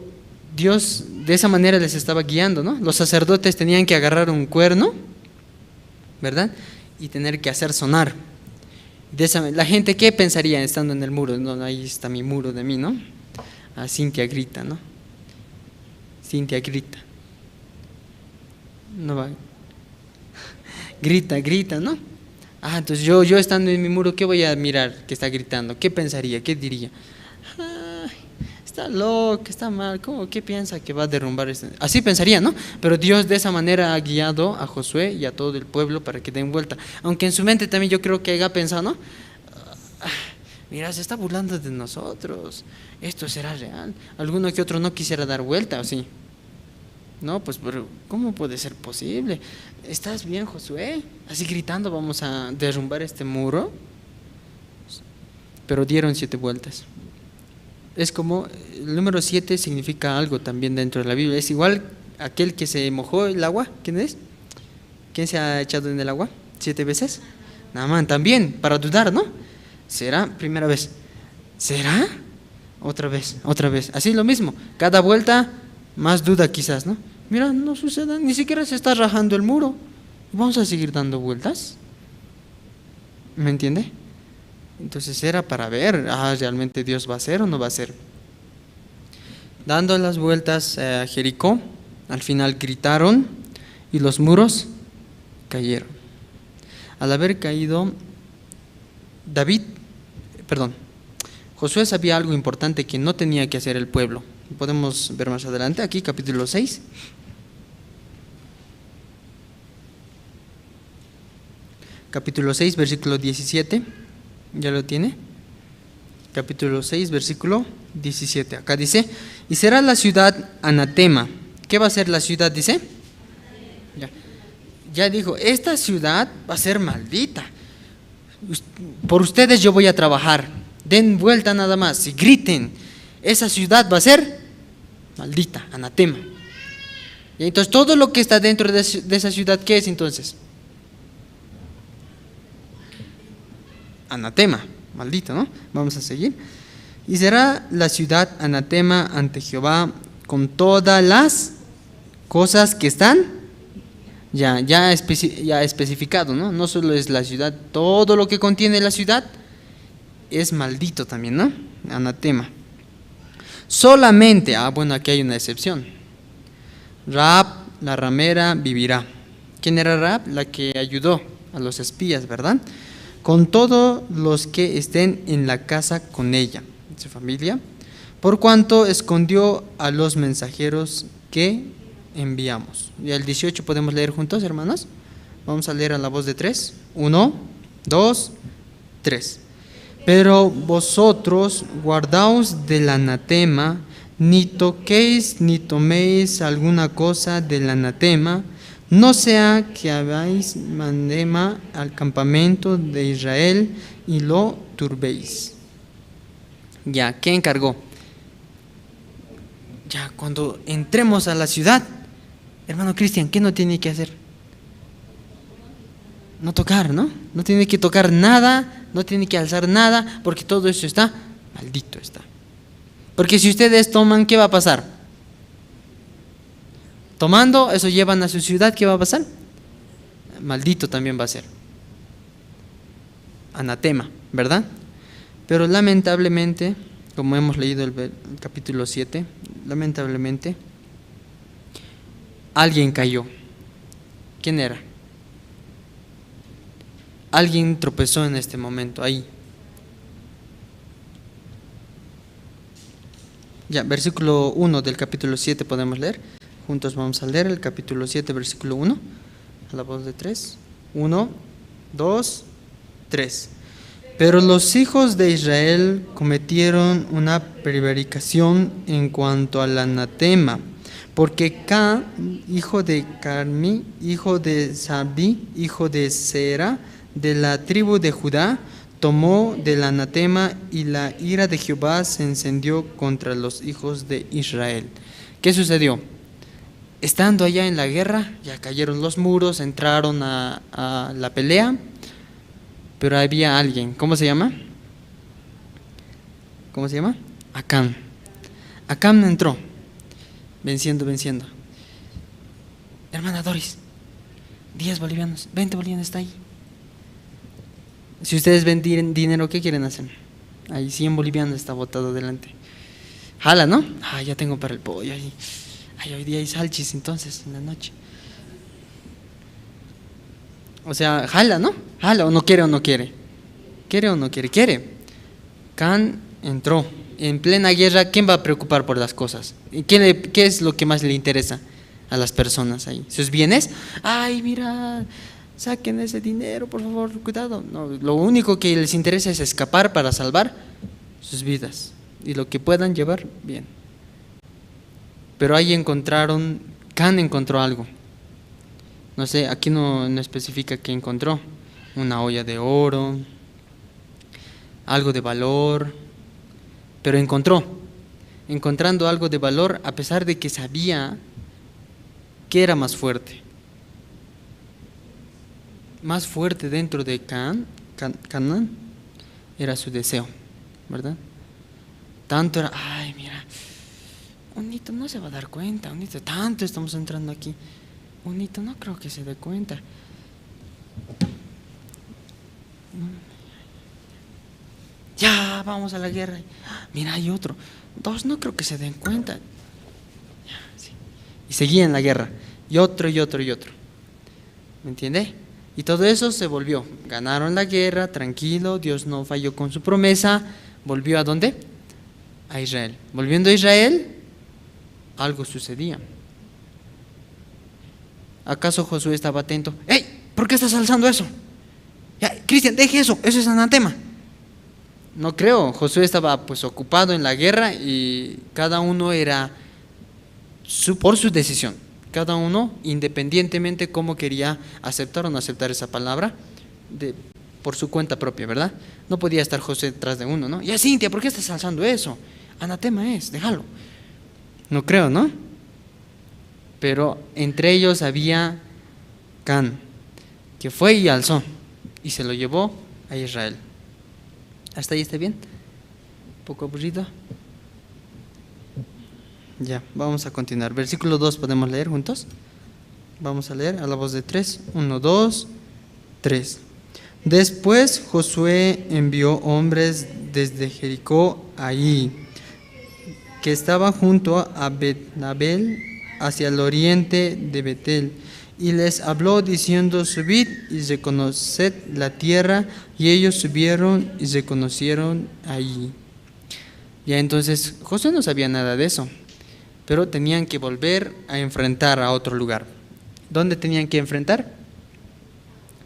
F: Dios de esa manera les estaba guiando, ¿no? Los sacerdotes tenían que agarrar un cuerno, ¿verdad? Y tener que hacer sonar. La gente, ¿qué pensaría estando en el muro? No, ahí está mi muro de mí, ¿no? Cintia grita, ¿no? Cintia grita. No va. Grita, ¿no? Entonces yo estando en mi muro, ¿qué voy a mirar que está gritando? ¿Qué pensaría? ¿Qué diría? Está loco, está mal, ¿qué piensa que va a derrumbar esto? Así pensaría, ¿no? Pero Dios de esa manera ha guiado a Josué y a todo el pueblo para que den vuelta. Aunque en su mente también yo creo que haya pensado, ¿no? Mira, se está burlando de nosotros, esto será real. Alguno que otro no quisiera dar vuelta, ¿o sí? No, pues, pero ¿cómo puede ser posible? ¿Estás bien, Josué? Así gritando, vamos a derrumbar este muro. Pero dieron 7 vueltas. Es como, el número 7 significa algo también dentro de la Biblia. Es igual aquel que se mojó el agua. ¿Quién es? ¿Quién se ha echado en el agua 7 veces? Naamán también, para dudar, ¿no? ¿Será? Primera vez. ¿Será? Otra vez. Así lo mismo. Cada vuelta, más duda quizás, ¿no? Mira, no sucede, ni siquiera se está rajando el muro. Vamos a seguir dando vueltas. ¿Me entiende? Entonces era para ver, ¿realmente Dios va a hacer o no va a hacer? Dando las vueltas a Jericó, al final gritaron y los muros cayeron. Al haber caído, Josué sabía algo importante que no tenía que hacer el pueblo. Podemos ver más adelante, aquí capítulo 6. Capítulo 6, versículo 17. ¿Ya lo tiene? Capítulo 6, versículo 17. Acá dice, y será la ciudad anatema. ¿Qué va a ser la ciudad? Dice. Ya dijo, esta ciudad va a ser maldita. Por ustedes yo voy a trabajar. Den vuelta nada más y griten. Esa ciudad va a ser maldita, anatema. Y entonces todo lo que está dentro de esa ciudad, ¿qué es entonces? Anatema, maldito, ¿no? Vamos a seguir. Y será la ciudad anatema ante Jehová con todas las cosas que están ya especificado, ¿no? No solo es la ciudad, todo lo que contiene la ciudad es maldito también, ¿no? Anatema. Solamente, bueno, aquí hay una excepción. Rahab, la ramera, vivirá. ¿Quién era Rahab? La que ayudó a los espías, ¿verdad? Con todos los que estén en la casa con ella, su familia, por cuanto escondió a los mensajeros que enviamos. Y el 18 podemos leer juntos, hermanos. Vamos a leer a la voz de 3. 1, 2, 3. Pero vosotros guardaos del anatema, ni toquéis ni toméis alguna cosa del anatema, no sea que hagáis anatema al campamento de Israel y lo turbéis. Ya, ¿qué encargó? Ya, cuando entremos a la ciudad, hermano Cristian, ¿qué no tiene que hacer? No tocar, ¿no? No tiene que tocar nada, no tiene que alzar nada, porque todo eso está maldito está. Porque si ustedes toman, ¿qué va a pasar? Tomando, eso llevan a su ciudad, ¿qué va a pasar? Maldito también va a ser. Anatema, ¿verdad? Pero lamentablemente, como hemos leído el capítulo 7, lamentablemente, alguien cayó. ¿Quién era? Alguien tropezó en este momento, ahí. Ya, versículo 1 del capítulo 7 podemos leer. Juntos vamos a leer el capítulo 7, versículo 1. A la voz de 3. 1, 2, 3. Pero los hijos de Israel cometieron una prevaricación en cuanto al anatema, porque Can, hijo de Carmi, hijo de Sabdi, hijo de Sera, de la tribu de Judá, tomó del anatema y la ira de Jehová se encendió contra los hijos de Israel. ¿Qué sucedió? Estando allá en la guerra, ya cayeron los muros, entraron a la pelea, pero había alguien, ¿cómo se llama? ¿Cómo se llama? Acán. Acán entró, venciendo. Hermana Doris, 10 bolivianos, 20 bolivianos está ahí. Si ustedes ven dinero, ¿qué quieren hacer? Ahí 100 bolivianos está botado delante. Jala, ¿no? Ya tengo para el pollo ahí. Hoy día hay salchis entonces, en la noche. O sea, jala, ¿no? Jala, o no quiere. ¿Quiere o no quiere? Quiere. Can entró. En plena guerra, ¿quién va a preocupar por las cosas? ¿Qué es lo que más le interesa a las personas ahí? ¿Sus bienes? Ay, mira, saquen ese dinero, por favor, cuidado. No, lo único que les interesa es escapar para salvar sus vidas. Y lo que puedan llevar, bien. Pero ahí Can encontró algo. No sé, aquí no especifica qué encontró. Una olla de oro, algo de valor, pero encontrando algo de valor a pesar de que sabía que era más fuerte. Más fuerte dentro de Canaán era su deseo, ¿verdad? Tanto era, ay, mira, Unito no se va a dar cuenta, Unito, tanto estamos entrando aquí, Unito no creo que se dé cuenta. Ya, vamos a la guerra. Mira, hay otro. 2 no creo que se den cuenta. Ya, sí. Y seguían la guerra. Y otro, y otro, y otro. ¿Me entiende? Y todo eso se volvió. Ganaron la guerra, tranquilo, Dios no falló con su promesa. ¿Volvió a dónde? A Israel. Volviendo a Israel, algo sucedía. ¿Acaso Josué estaba atento? ¡Ey! ¿Por qué estás alzando eso? Ya, Cristian, deje eso es anatema. No creo, Josué estaba pues ocupado en la guerra y cada uno era por su decisión, cada uno independientemente cómo quería aceptar o no aceptar esa palabra por su cuenta propia, ¿verdad? No podía estar Josué detrás de uno, ¿no? Ya, Cintia, ¿por qué estás alzando eso? Anatema es, déjalo. No creo, ¿no? Pero entre ellos había Can, que fue y alzó y se lo llevó a Israel. ¿Hasta ahí está bien? ¿Un poco aburrido? Ya, vamos a continuar. Versículo 2, ¿podemos leer juntos? Vamos a leer a la voz de 3. 1, 2, 3. Después Josué envió hombres desde Jericó a Ai, que estaba junto a Bet-Abel, hacia el oriente de Betel, y les habló diciendo: subid y reconoced la tierra. Y ellos subieron y reconocieron allí. Ya, entonces Josué no sabía nada de eso, pero tenían que volver a enfrentar a otro lugar. ¿Dónde tenían que enfrentar?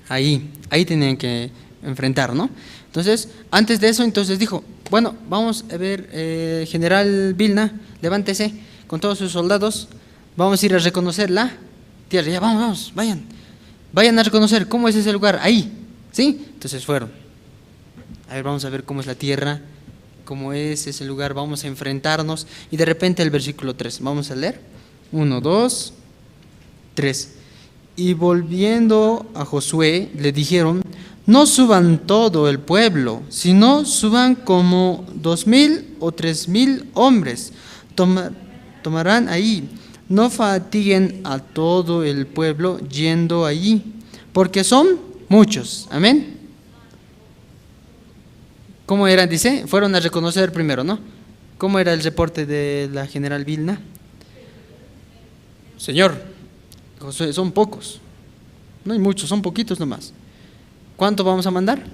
F: Ahí tenían que enfrentar, ¿no? Entonces, antes de eso, entonces dijo: bueno, vamos a ver, general Vilna, levántese con todos sus soldados, vamos a ir a reconocer la tierra. Ya, vamos, vayan a reconocer cómo es ese lugar, ahí, ¿sí? Entonces fueron. A ver, vamos a ver cómo es la tierra, cómo es ese lugar, vamos a enfrentarnos. Y de repente el versículo 3, vamos a leer. 1, 2, 3. Y volviendo a Josué, le dijeron: no suban todo el pueblo, sino suban como 2,000 o 3,000 hombres. Tomarán ahí. No fatiguen a todo el pueblo yendo allí, porque son muchos. Amén. ¿Cómo eran? Dice, fueron a reconocer primero, ¿no? ¿Cómo era el reporte de la general Vilna? Señor, Josué, son pocos. No hay muchos, son poquitos nomás. ¿Cuánto vamos a mandar?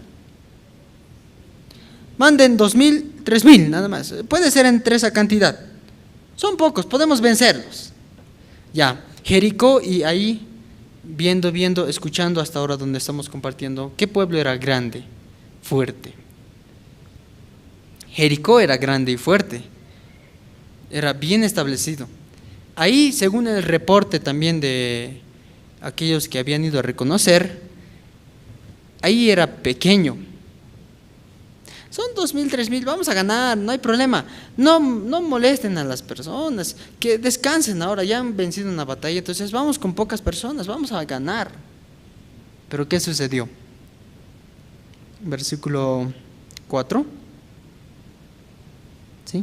F: Manden 2,000, 3,000, nada más. Puede ser entre esa cantidad. Son pocos, podemos vencerlos. Ya, Jericó y ahí, viendo, escuchando hasta ahora donde estamos compartiendo, ¿qué pueblo era grande, fuerte? Jericó era grande y fuerte, era bien establecido. Ahí, según el reporte también de aquellos que habían ido a reconocer, ahí era pequeño. Son 2,000, 3,000, vamos a ganar, no hay problema. No molesten a las personas, que descansen ahora, ya han vencido una batalla, entonces vamos con pocas personas, vamos a ganar. Pero ¿qué sucedió? Versículo 4. ¿Sí?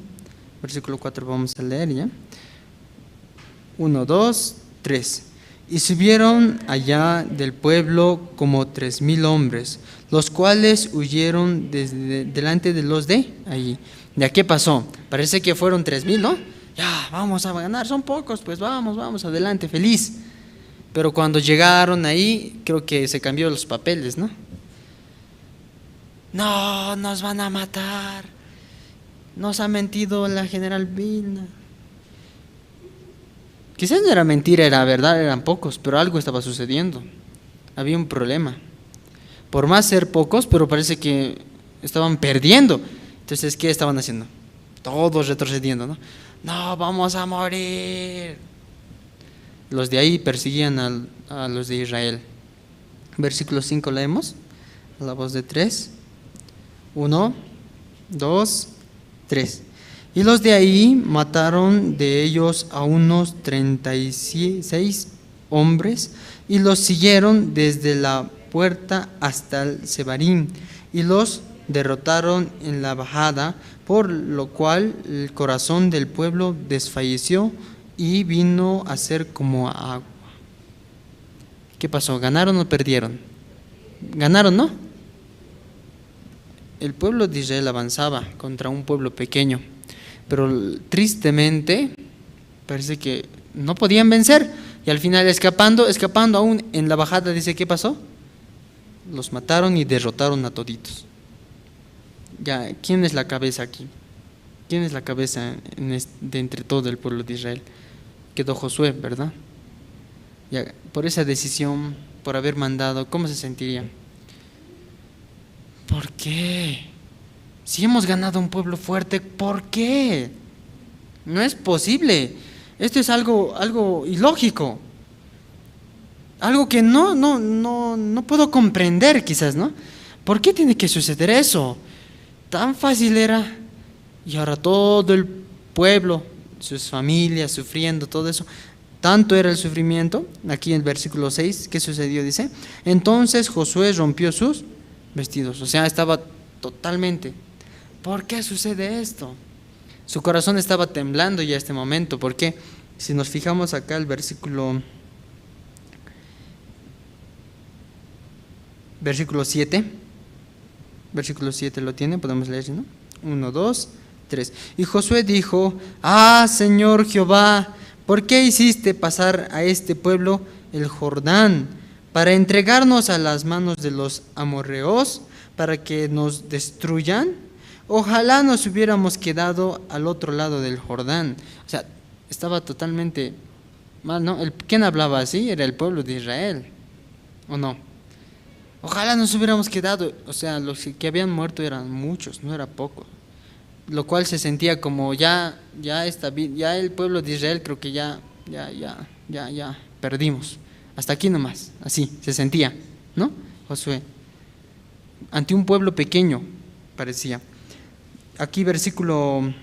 F: Versículo 4 vamos a leer ya. 1, 2, 3. Y subieron allá del pueblo como 3,000 hombres, los cuales huyeron desde delante de los de allí. ¿Ya qué pasó? Parece que fueron 3,000, ¿no? Ya, vamos a ganar, son pocos, pues vamos, adelante, feliz. Pero cuando llegaron ahí, creo que se cambió los papeles, ¿no? No, nos van a matar. Nos ha mentido la general Vilna. Quizás no era mentira, era verdad, eran pocos, pero algo estaba sucediendo. Había un problema. Por más ser pocos, pero parece que estaban perdiendo. Entonces, ¿qué estaban haciendo? Todos retrocediendo, ¿no? No, vamos a morir. Los de ahí perseguían a los de Israel. Versículo 5 leemos, a la voz de 3. 1, 2, 3. Y los de ahí mataron de ellos a unos 36 hombres y los siguieron desde la puerta hasta el Sebarim y los derrotaron en la bajada, por lo cual el corazón del pueblo desfalleció y vino a ser como agua. ¿Qué pasó? ¿Ganaron o perdieron? Ganaron, ¿no? El pueblo de Israel avanzaba contra un pueblo pequeño, pero tristemente parece que no podían vencer, y al final escapando aún en la bajada, dice, ¿qué pasó? Los mataron y derrotaron a toditos. Ya, ¿quién es la cabeza aquí? ¿Quién es la cabeza de entre todo el pueblo de Israel? Quedó Josué, ¿verdad? Ya, por esa decisión, por haber mandado, ¿cómo se sentiría? ¿Por qué? Si hemos ganado un pueblo fuerte, ¿por qué? No es posible. Esto es algo ilógico. Algo que no puedo comprender quizás, ¿no? ¿Por qué tiene que suceder eso? Tan fácil era. Y ahora todo el pueblo, sus familias sufriendo, todo eso. Tanto era el sufrimiento. Aquí en el versículo 6, ¿qué sucedió? Dice, entonces Josué rompió sus vestidos. O sea, estaba totalmente. ¿Por qué sucede esto? Su corazón estaba temblando ya en este momento, porque si nos fijamos acá el versículo 7, versículo 7 lo tiene, podemos leer, ¿no? 1, 2, 3. Y Josué dijo, Señor Jehová, ¿por qué hiciste pasar a este pueblo el Jordán para entregarnos a las manos de los amorreos, para que nos destruyan? Ojalá nos hubiéramos quedado al otro lado del Jordán. O sea, estaba totalmente mal, ¿no? ¿Quién hablaba así? Era el pueblo de Israel, ¿o no? Ojalá nos hubiéramos quedado. O sea, los que habían muerto eran muchos, no era poco. Lo cual se sentía como ya el pueblo de Israel, creo que ya perdimos. Hasta aquí nomás, así se sentía, ¿no? Josué, ante un pueblo pequeño parecía. Aquí versículo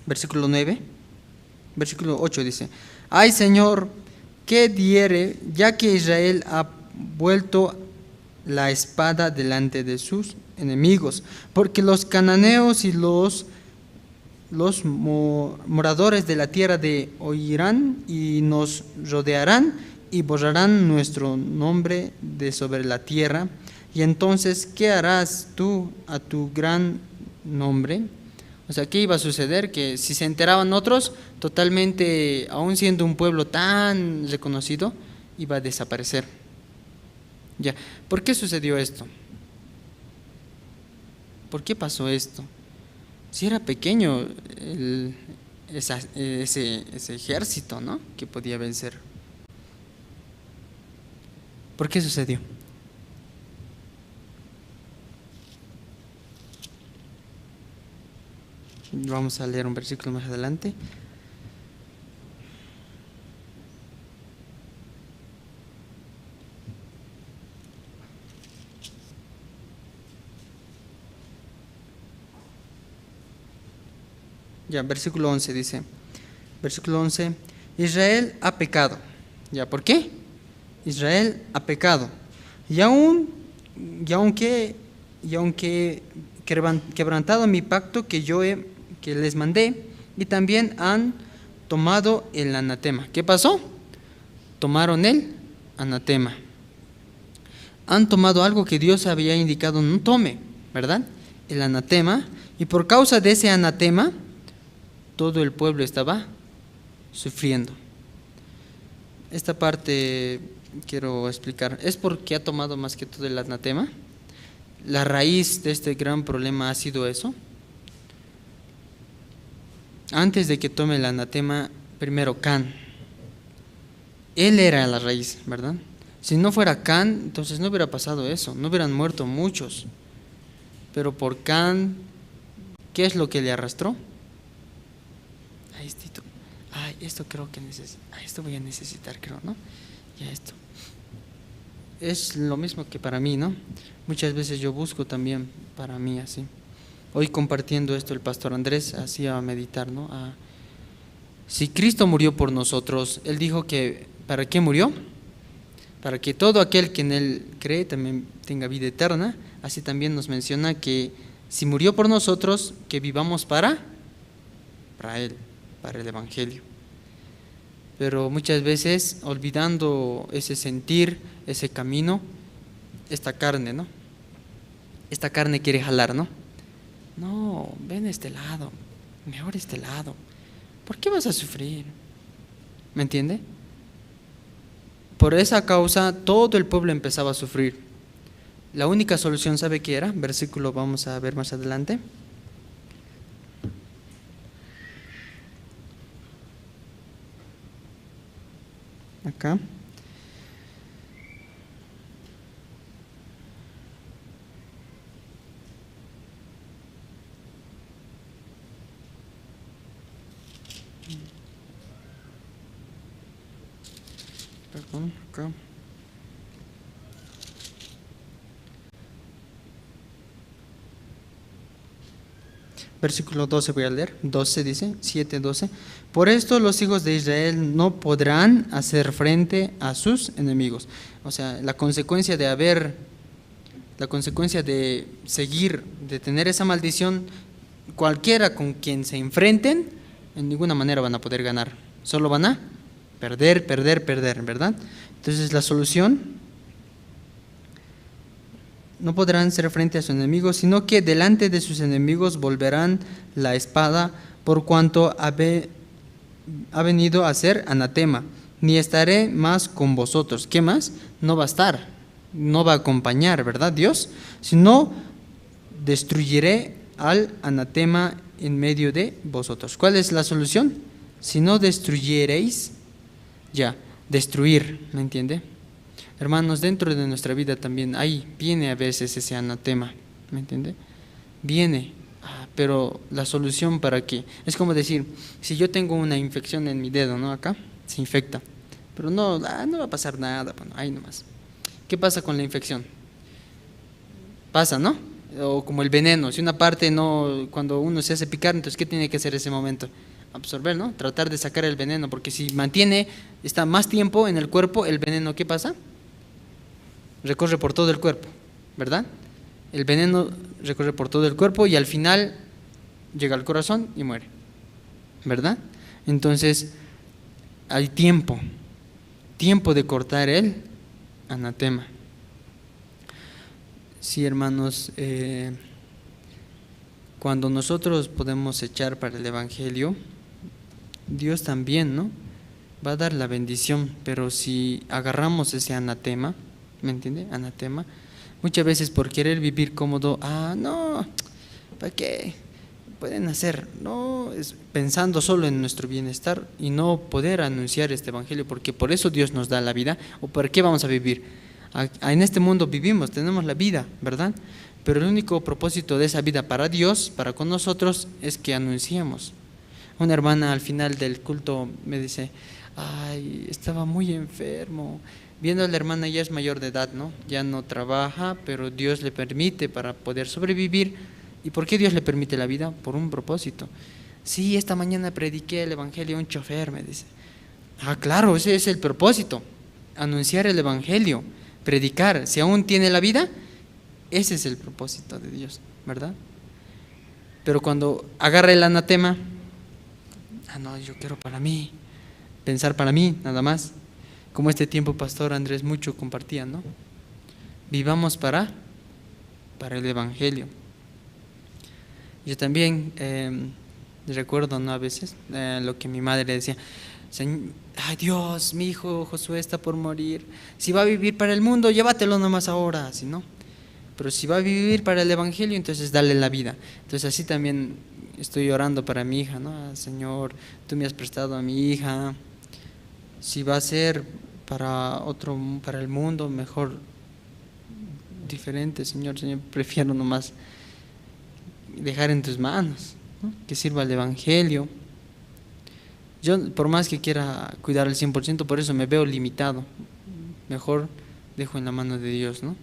F: 9, versículo 8 dice, ay Señor, ¿qué diere, ya que Israel ha vuelto la espada delante de sus enemigos? Porque los cananeos y los moradores de la tierra oirán y nos rodearán y borrarán nuestro nombre de sobre la tierra. Y entonces, ¿qué harás tú a tu gran nombre? O sea, ¿qué iba a suceder? Que si se enteraban otros, totalmente, aún siendo un pueblo tan reconocido, iba a desaparecer. Ya, ¿por qué sucedió esto? ¿Por qué pasó esto? Si era pequeño ese ejército, ¿no?, que podía vencer. ¿Por qué sucedió? Vamos a leer un versículo más adelante. Ya, versículo 11 dice, versículo 11, Israel ha pecado. ¿Ya por qué? Israel ha pecado. Y aunque quebrantado mi pacto que les mandé, y también han tomado el anatema. ¿Qué pasó? Tomaron el anatema. Han tomado algo que Dios había indicado no tome, ¿verdad? El anatema. Y por causa de ese anatema, todo el pueblo estaba sufriendo. Esta parte quiero explicar. ¿Es porque ha tomado más que todo el anatema? La raíz de este gran problema ha sido eso. Antes de que tome el anatema, primero Can. Él era la raíz, ¿verdad? Si no fuera Can, entonces no hubiera pasado eso, no hubieran muerto muchos. Pero por Can, ¿qué es lo que le arrastró? Esto creo que esto voy a necesitar, creo, ¿no? Ya esto. Es lo mismo que para mí, ¿no? Muchas veces yo busco también para mí así. Hoy compartiendo esto el pastor Andrés hacía meditar, ¿no? Si Cristo murió por nosotros, Él dijo que ¿para qué murió? para que todo aquel que en Él cree también tenga vida eterna. Así también nos menciona que si murió por nosotros, que vivamos para Él, para el Evangelio. Pero muchas veces, olvidando ese sentir, ese camino, esta carne, ¿no? Esta carne quiere jalar, ¿no? No, ven este lado, mejor este lado. ¿Por qué vas a sufrir? ¿Me entiende? Por esa causa todo el pueblo empezaba a sufrir. La única solución, ¿sabe qué era? Versículo vamos a ver más adelante. Acá. Perdón, acá. Versículo 12 voy a leer, 12 dice, 7, 12. Por esto los hijos de Israel no podrán hacer frente a sus enemigos. O sea, la consecuencia de seguir, de tener esa maldición, cualquiera con quien se enfrenten, en ninguna manera van a poder ganar. Solo van a perder, ¿verdad? Entonces la solución, no podrán hacer frente a sus enemigos, sino que delante de sus enemigos volverán la espada, por cuanto ha venido a ser anatema. Ni estaré más con vosotros. ¿Qué más? No va a estar, no va a acompañar, ¿verdad, Dios? Sino destruiré al anatema en medio de vosotros. ¿Cuál es la solución? Si no destruyereis, ya, destruir, ¿me entiende? Hermanos, dentro de nuestra vida también viene a veces ese anatema, ¿me entiende? Viene, pero la solución para qué, es como decir, si yo tengo una infección en mi dedo, ¿no? Acá, se infecta, pero no va a pasar nada, bueno, ahí nomás. ¿Qué pasa con la infección? Pasa, ¿no? O como el veneno, si una parte no, cuando uno se hace picar, entonces ¿qué tiene que hacer ese momento? Absorber, ¿no? Tratar de sacar el veneno, porque si está más tiempo en el cuerpo, el veneno, ¿qué pasa? Recorre por todo el cuerpo, ¿verdad? El veneno recorre por todo el cuerpo y al final llega al corazón y muere, ¿verdad? Entonces hay tiempo de cortar el anatema. Sí, hermanos, cuando nosotros podemos echar para el Evangelio, Dios también, ¿no? Va a dar la bendición, pero si agarramos ese anatema, ¿me entiende? Anatema. Muchas veces por querer vivir cómodo, no, ¿para qué? Pueden hacer, no, es pensando solo en nuestro bienestar y no poder anunciar este evangelio, porque por eso Dios nos da la vida, o ¿por qué vamos a vivir? En este mundo vivimos, tenemos la vida, ¿verdad? Pero el único propósito de esa vida para Dios, para con nosotros, es que anunciemos. Una hermana al final del culto me dice, estaba muy enfermo. Viendo a la hermana, ya es mayor de edad, ¿no? Ya no trabaja, pero Dios le permite para poder sobrevivir. ¿Y por qué Dios le permite la vida? Por un propósito. Sí, esta mañana prediqué el evangelio a un chofer, me dice. Claro, ese es el propósito. Anunciar el evangelio, predicar. Si aún tiene la vida, ese es el propósito de Dios, ¿verdad? Pero cuando agarra el anatema, no, yo quiero para mí, pensar para mí, nada más. Como este tiempo, Pastor Andrés mucho compartía, ¿no? Vivamos para el evangelio. Yo también recuerdo, ¿no? A veces lo que mi madre decía, Dios, mi hijo Josué está por morir. Si va a vivir para el mundo, llévatelo nomás ahora, si no. Pero si va a vivir para el evangelio, entonces dale la vida. Entonces así también estoy orando para mi hija, ¿no? Señor, tú me has prestado a mi hija. Si va a ser para el mundo, mejor, diferente, Señor, prefiero nomás dejar en tus manos, ¿no? Que sirva el evangelio. Yo, por más que quiera cuidar al 100%, por eso me veo limitado. Mejor dejo en la mano de Dios, ¿no?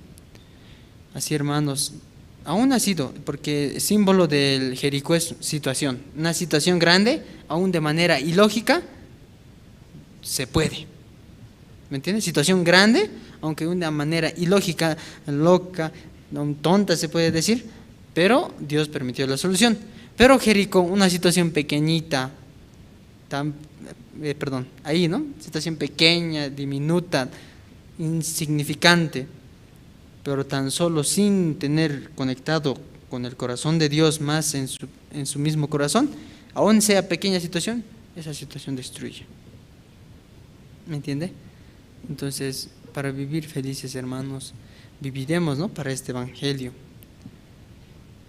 F: Así, hermanos, aún ha sido, porque símbolo del Jericó es situación, una situación grande, aún de manera ilógica, se puede. ¿Me entiendes? Situación grande, aunque de una manera ilógica, loca, tonta se puede decir, pero Dios permitió la solución. Pero Jericó, una situación pequeñita, ahí, ¿no? Situación pequeña, diminuta, insignificante, pero tan solo sin tener conectado con el corazón de Dios más en su mismo corazón, aún sea pequeña situación, esa situación destruye. ¿Me entiende? Entonces, para vivir felices, hermanos, viviremos, ¿no?, para este evangelio,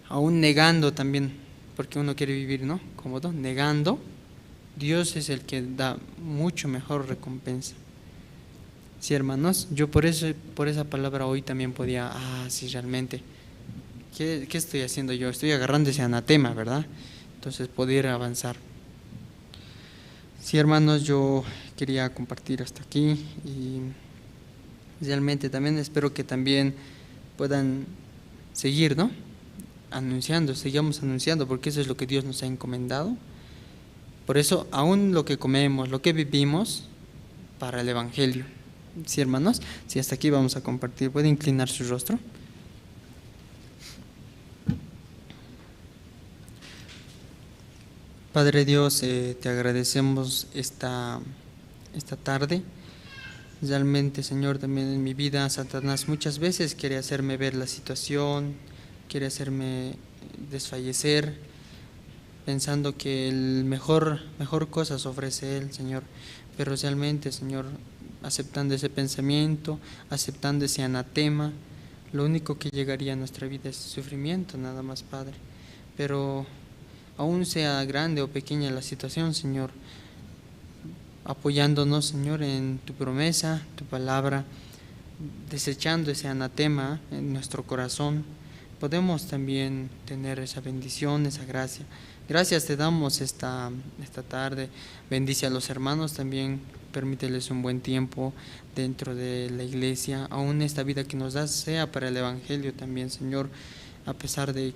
F: aún negando también, porque uno quiere vivir, ¿no?, cómodo, negando. Dios es el que da mucho mejor recompensa. Sí, hermanos, yo por esa palabra hoy también podía, sí, realmente, ¿qué estoy haciendo yo? Estoy agarrando ese anatema, ¿verdad? Entonces poder avanzar. Sí, hermanos, yo quería compartir hasta aquí y realmente también espero que también puedan seguir, ¿no?, sigamos anunciando, porque eso es lo que Dios nos ha encomendado. Por eso, aún lo que comemos, lo que vivimos, para el evangelio. Sí, hermanos, sí, hasta aquí vamos a compartir. ¿Puede inclinar su rostro? Padre Dios, te agradecemos esta tarde. Realmente, Señor, también en mi vida Satanás muchas veces quiere hacerme ver la situación, quiere hacerme desfallecer, pensando que el mejor cosas ofrece Él, Señor. Pero realmente, Señor, aceptando ese pensamiento, aceptando ese anatema, lo único que llegaría a nuestra vida es sufrimiento, nada más, Padre. Pero aún sea grande o pequeña la situación, Señor, apoyándonos, Señor, en tu promesa, tu palabra, desechando ese anatema en nuestro corazón, podemos también tener esa bendición, esa gracia. Gracias te damos esta tarde. Bendice a los hermanos también, permíteles un buen tiempo dentro de la iglesia. Aún esta vida que nos das sea para el evangelio también, Señor. A pesar de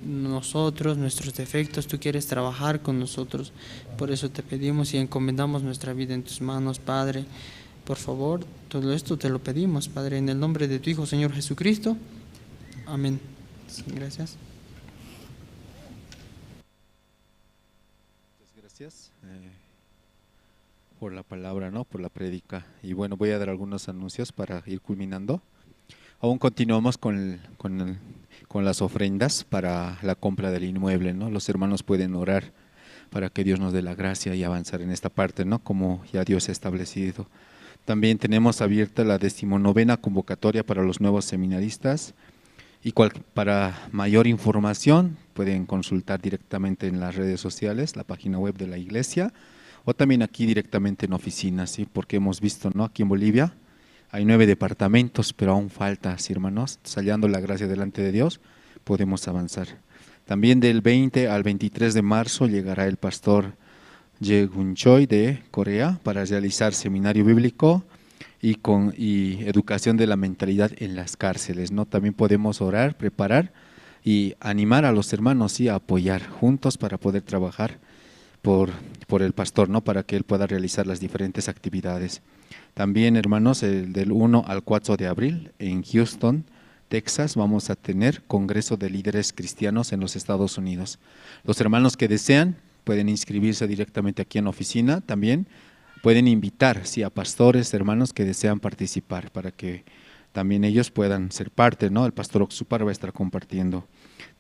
F: nosotros, nuestros defectos, tú quieres trabajar con nosotros. Por eso te pedimos y encomendamos nuestra vida en tus manos, Padre. Por favor, todo esto te lo pedimos, Padre, en el nombre de tu Hijo, Señor Jesucristo. Amén. Sí, gracias.
B: Gracias por la palabra, ¿no?, por la prédica. Y bueno, voy a dar algunos anuncios para ir culminando. Aún continuamos con las ofrendas para la compra del inmueble, ¿no? Los hermanos pueden orar para que Dios nos dé la gracia y avanzar en esta parte, ¿no?, como ya Dios ha establecido. También tenemos abierta la 19ª convocatoria para los nuevos seminaristas. Y para mayor información pueden consultar directamente en las redes sociales, la página web de la iglesia, o también aquí directamente en oficinas, ¿sí? Porque hemos visto, ¿no?, aquí en Bolivia hay 9 departamentos, pero aún falta, ¿sí, hermanos? Hallando la gracia delante de Dios, podemos avanzar. También del 20 al 23 de marzo llegará el pastor Ye Gun Choi de Corea para realizar seminario bíblico y educación de la mentalidad en las cárceles, ¿no? También podemos orar, preparar y animar a los hermanos, sí, a apoyar juntos para poder trabajar por el pastor, ¿no?, para que él pueda realizar las diferentes actividades. También, hermanos, del 1 al 4 de abril en Houston, Texas, vamos a tener Congreso de Líderes Cristianos en los Estados Unidos. Los hermanos que desean pueden inscribirse directamente aquí en la oficina. También pueden invitar, sí, a pastores, hermanos que desean participar para que también ellos puedan ser parte, ¿no? El pastor Oxupar va a estar compartiendo.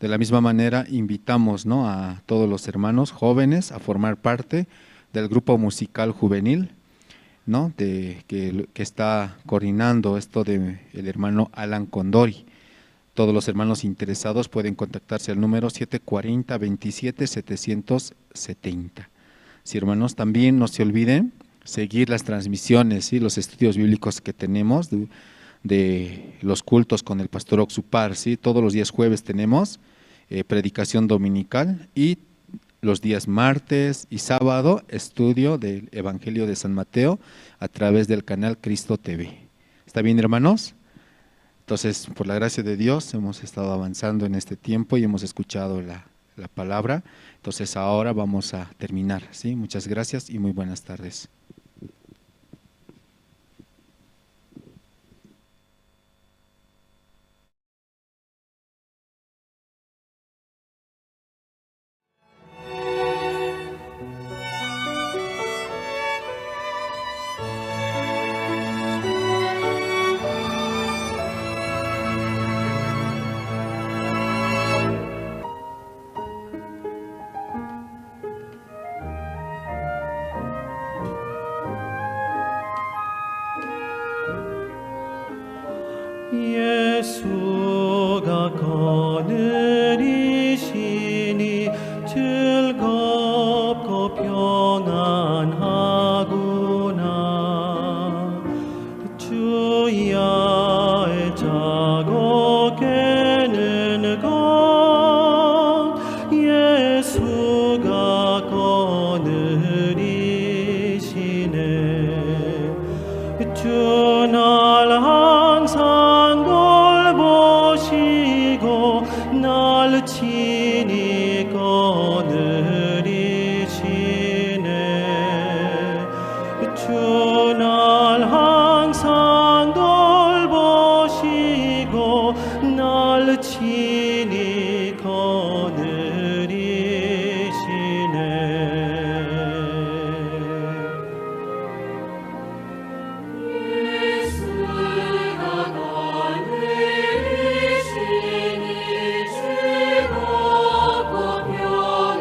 B: De la misma manera, invitamos, ¿no?, a todos los hermanos jóvenes a formar parte del grupo musical juvenil, ¿no?, que está coordinando esto el hermano Alan Condori. Todos los hermanos interesados pueden contactarse al número 740-27-770. Sí, hermanos, también no se olviden seguir las transmisiones y los estudios bíblicos que tenemos de los cultos con el pastor Oxupar, ¿sí? Todos los días jueves tenemos predicación dominical y los días martes y sábado estudio del Evangelio de San Mateo a través del canal Cristo TV. ¿Está bien, hermanos? Entonces, por la gracia de Dios hemos estado avanzando en este tiempo y hemos escuchado la palabra. Entonces ahora vamos a terminar, ¿sí? Muchas gracias y muy buenas tardes.
A: 주 날 항상 돌보시고 날 친히 거느리시네. 주 날 항상 돌보시고 날 친히